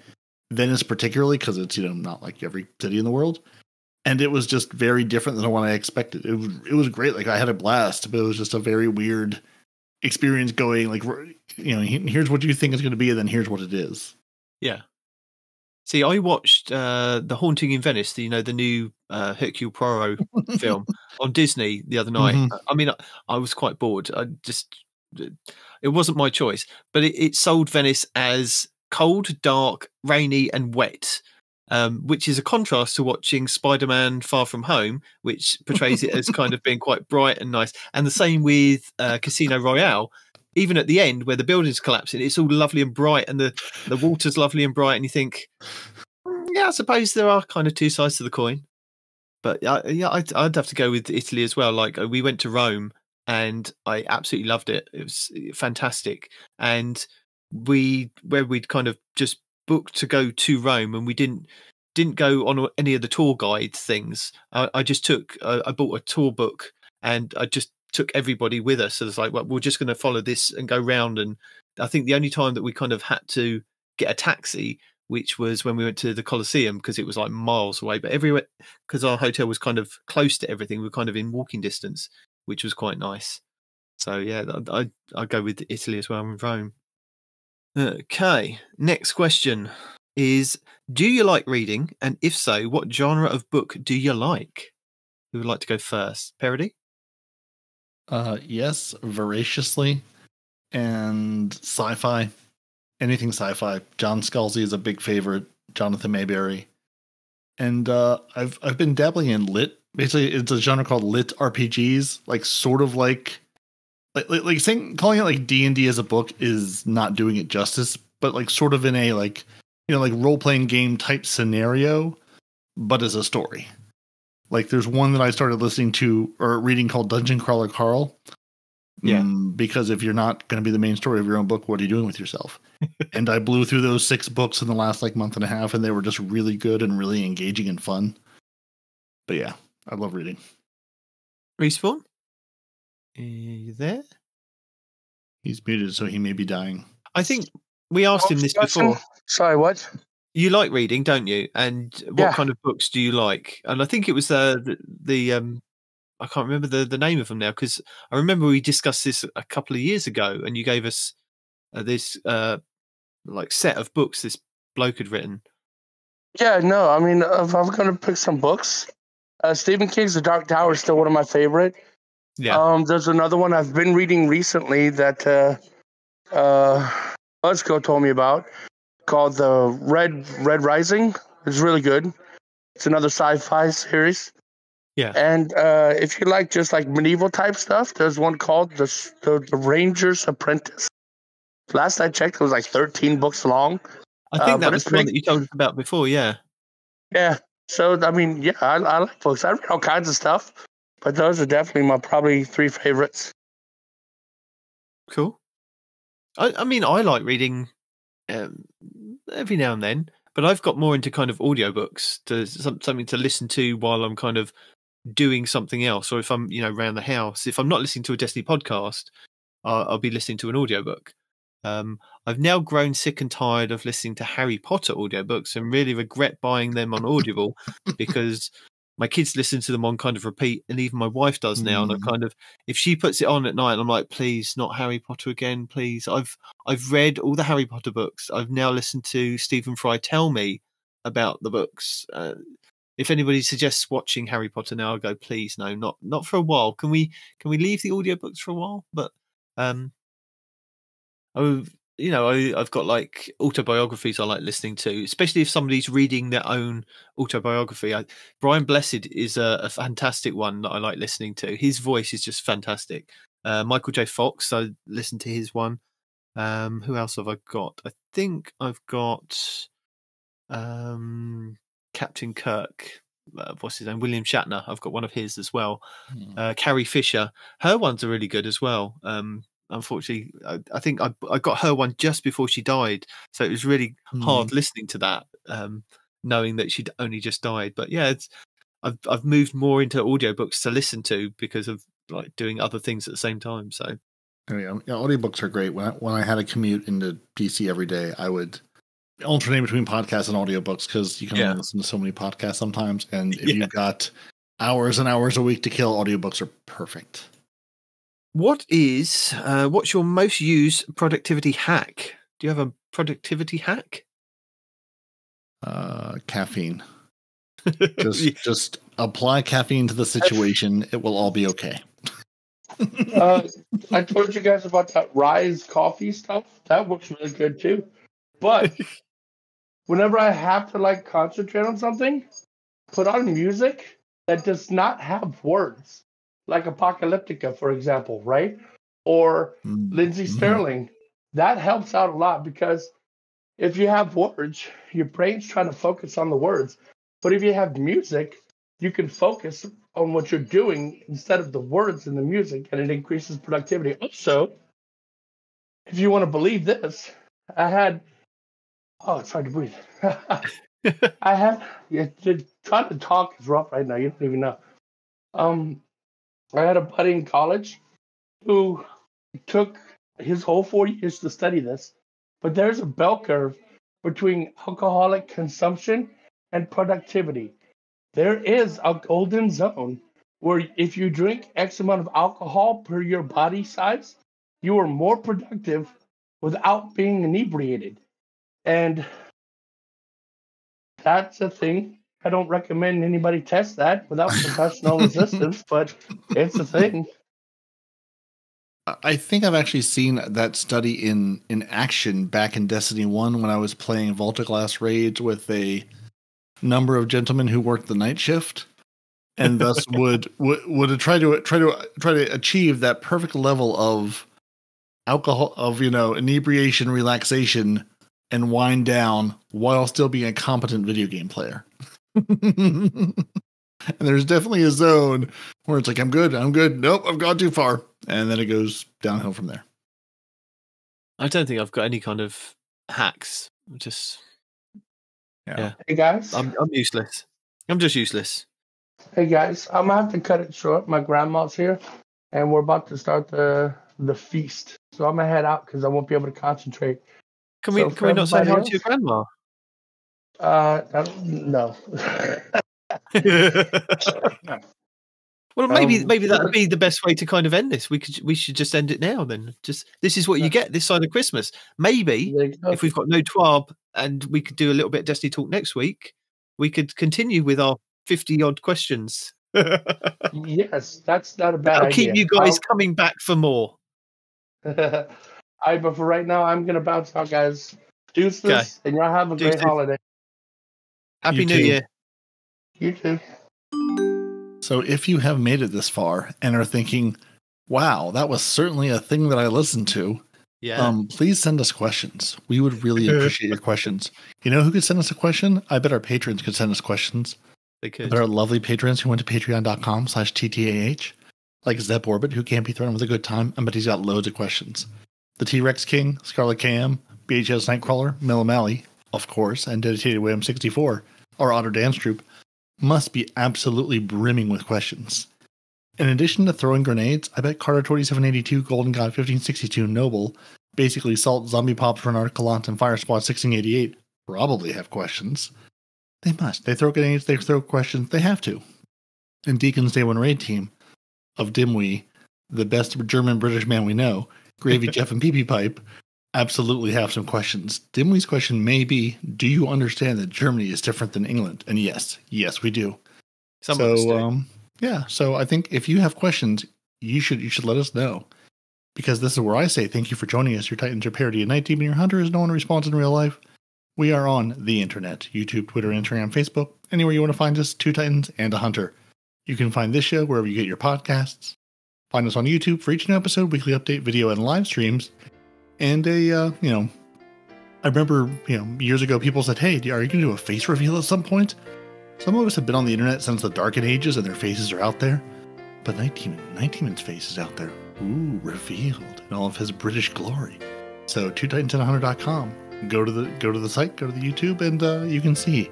Venice, particularly because it's not like every city in the world, and it was just very different than the one I expected. It was great. Like I had a blast, but it was just a very weird experience going like here's what you think is going to be, and then here's what it is. Yeah. See, I watched The Haunting in Venice, the new Hercule Poirot film on Disney the other night. Mm-hmm. I mean, I was quite bored. It wasn't my choice, but it sold Venice as cold, dark, rainy, and wet, which is a contrast to watching Spider-Man Far From Home, which portrays it as kind of being quite bright and nice. And the same with Casino Royale. Even at the end, where the building's collapsing, it's all lovely and bright, and the water's lovely and bright, and you think, yeah, I suppose there are kind of two sides to the coin. But I'd have to go with Italy as well. Like we went to Rome, and I absolutely loved it. It was fantastic, and where we'd kind of just booked to go to Rome, and we didn't go on any of the tour guide things. I just I bought a tour book, and I just took everybody with us. So it's like, well, we're just going to follow this and go round. And I think the only time that we kind of had to get a taxi, which was when we went to the Colosseum, because it was like miles away, but everywhere, because our hotel was kind of close to everything, we were kind of in walking distance, which was quite nice. So yeah, I'd go with Italy as well, and Rome. Okay, next question is, do you like reading? And if so, what genre of book do you like? Who would like to go first? Peroty? Yes, voraciously, and sci-fi. Anything sci-fi. John Scalzi is a big favorite. Jonathan Mayberry, and I've been dabbling in lit. Basically, it's a genre called lit RPGs. Like sort of like saying calling it like D&D as a book is not doing it justice. But like sort of in a like role-playing game type scenario, but as a story. Like there's one that I started listening to or reading called Dungeon Crawler Carl. Yeah. Because if you're not going to be the main story of your own book, what are you doing with yourself? And I blew through those 6 books in the last like month and a half, and they were just really good and really engaging and fun. But yeah, I love reading. Respawn? Are you there? He's muted, so he may be dying. I think we asked him this before. Sorry, what? You like reading, don't you? And what kind of books do you like? And I think it was the I can't remember the name of them now, because I remember we discussed this a couple of years ago, and you gave us this like set of books this bloke had written. Yeah, no, I mean, if I'm going to pick some books, Stephen King's The Dark Tower is still one of my favorite. Yeah. There's another one I've been reading recently that Buzzco told me about, called The Red Rising. It's really good. It's another sci-fi series. Yeah. And if you like just like medieval type stuff, there's one called the Ranger's Apprentice. Last I checked, it was like 13 books long. I think that was the one that you told us about before, yeah. Yeah. So, I mean, yeah, I like books. I read all kinds of stuff, but those are definitely my probably 3 favorites. Cool. I mean, I like reading every now and then, but I've got more into kind of audiobooks, to something to listen to while I'm kind of doing something else, or if I'm, around the house. If I'm not listening to a Destiny podcast, I'll be listening to an audiobook. I've now grown sick and tired of listening to Harry Potter audiobooks and really regret buying them on Audible because my kids listen to them on kind of repeat, and even my wife does now. And I kind of, if she puts it on at night, I'm like, please, not Harry Potter again, please. I've read all the Harry Potter books. I've now listened to Stephen Fry tell me about the books. If anybody suggests watching Harry Potter now, I'll go, please, no, not for a while. Can we leave the audiobooks for a while? But I've got like autobiographies I like listening to, especially if somebody's reading their own autobiography. Brian Blessed is a fantastic one that I like listening to. His voice is just fantastic. Michael J. Fox, I listened to his one. Who else have I got? I think I've got Captain Kirk. What's his name? William Shatner. I've got one of his as well. Carrie Fisher. Her ones are really good as well. Unfortunately, I think I got her one just before she died, so it was really hard listening to that, knowing that she'd only just died. But yeah, I've moved more into audiobooks to listen to because of like doing other things at the same time. So audiobooks are great. When I had a commute into PC every day, I would alternate between podcasts and audiobooks because you can only listen to so many podcasts sometimes. And if you've got hours and hours a week to kill, audiobooks are perfect. What's your most used productivity hack? Do you have a productivity hack? Caffeine. Just apply caffeine to the situation. It will all be okay. I told you guys about that Rise coffee stuff. That works really good too. But whenever I have to like concentrate on something, put on music that does not have words. Like Apocalyptica, for example, right? Or Lindsey Sterling. That helps out a lot because if you have words, your brain's trying to focus on the words. But if you have music, you can focus on what you're doing instead of the words in the music, and it increases productivity. Also, if you want to believe this, it's hard to breathe. Trying to talk is rough right now. You don't even know. I had a buddy in college who took his whole 4 years to study this, but there's a bell curve between alcoholic consumption and productivity. There is a golden zone where if you drink X amount of alcohol per your body size, you are more productive without being inebriated. And that's a thing. I don't recommend anybody test that without professional assistance, but it's a thing. I think I've actually seen that study in action back in Destiny 1 when I was playing Voltaglass raids with a number of gentlemen who worked the night shift, and thus would try to achieve that perfect level of alcohol, of inebriation, relaxation, and wind down while still being a competent video game player. And there's definitely a zone where it's like, I'm good. Nope, I've gone too far. And then it goes downhill from there. I don't think I've got any kind of hacks. Yeah. Hey guys, I'm useless. I'm just useless. Hey guys, I'm gonna have to cut it short. My grandma's here, and we're about to start the feast. So I'm gonna head out because I won't be able to concentrate. Can we not say hi to your grandma? No. Well, maybe that would be the best way to kind of end this. We should just end it now then. Just this is what you get this side of Christmas. Maybe if we've got no TWAB and we could do a little bit of Destiny talk next week, we could continue with our 50-odd questions. Yes, that's not a bad idea. I'll keep you guys coming back for more. But for right now, I'm gonna bounce out, guys. Deuces, and y'all have a great holiday. Happy New Year. You too. So if you have made it this far and are thinking, wow, that was certainly a thing that I listened to, please send us questions. We would really appreciate your questions. You know who could send us a question? I bet our patrons could send us questions. They could. There are lovely patrons who went to patreon.com/TTAH, like Zep Orbit, who can't be thrown with a good time, but he's got loads of questions. The T-Rex King, Scarlet KM, BHS Nightcrawler, Millimally, of course, and Dedicated William 64, our Otter Dance Troupe, must be absolutely brimming with questions. In addition to throwing grenades, I bet Carter 2782, Golden God 1562, Noble, basically Salt, Zombie Pops, Renard Calant, and Fire Squad 1688 probably have questions. They must. They throw grenades, they throw questions, they have to. And Deacon's Day 1 Raid team of Dimwee, the best German-British man we know, Gravy Jeff and Pee Pipe, absolutely have some questions. Dimwee's question may be, do you understand that Germany is different than England? And yes, we do. Some of us do. Yeah, so I think if you have questions, you should let us know. Because this is where I say thank you for joining us. Your Titans, your Peroty, and Nitedemon, your Hunter is no one who responds in real life. We are on the internet, YouTube, Twitter, Instagram, Facebook, anywhere you want to find us, 2 Titans and a Hunter. You can find this show wherever you get your podcasts. Find us on YouTube for each new episode, weekly update, video, and live streams. And I remember, years ago people said, hey, are you going to do a face reveal at some point? Some of us have been on the internet since the Darken Ages and their faces are out there. But Nitedemon's face is out there. Ooh, revealed in all of his British glory. So 2titansandahunter.com. Go to the site, go to the YouTube, and you can see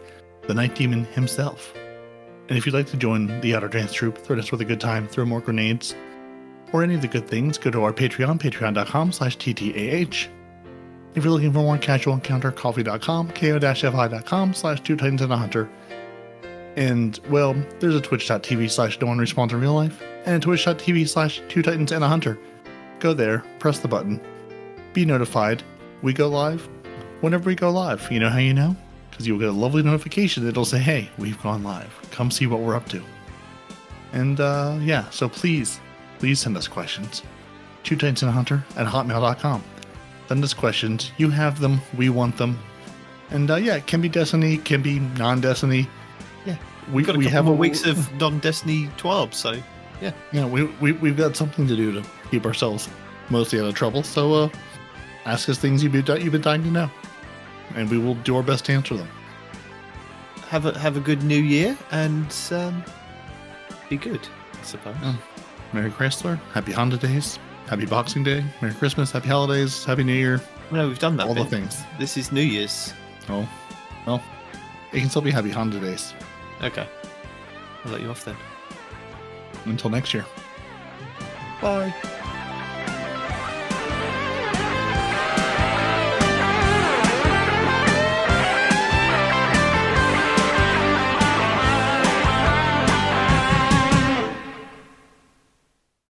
the Nitedemon himself. And if you'd like to join the Outer Dance Troupe, threaten us with a good time, throw more grenades, or any of the good things, go to our Patreon, patreon.com/TTAH. If you're looking for more casual encounter, coffee.com, ko-fi.com/2titansandahunter. And, well, there's a twitch.tv/no-one-responds-in-real-life, and a twitch.tv/2titansandahunter. Go there, press the button, be notified. We go live whenever we go live. You know how you know? Because you'll get a lovely notification that'll say, hey, we've gone live. Come see what we're up to. And, so please send us questions. 2titansandahunter@hotmail.com. Send us questions. You have them. We want them. And, it can be Destiny, can be non-Destiny. Yeah. We've got a couple more weeks of non-Destiny TWAB, so, yeah. Yeah, we've got something to do to keep ourselves mostly out of trouble. So, ask us things you've been dying to know, and we will do our best to answer them. Have a good New Year, and be good, I suppose. Merry Chrysler, Happy Honda Days, Happy Boxing Day, Merry Christmas, Happy Holidays, Happy New Year. No, we've done that. All the things. This is New Year's. Oh, well, it can still be Happy Honda Days. Okay, I'll let you off then. Until next year. Bye.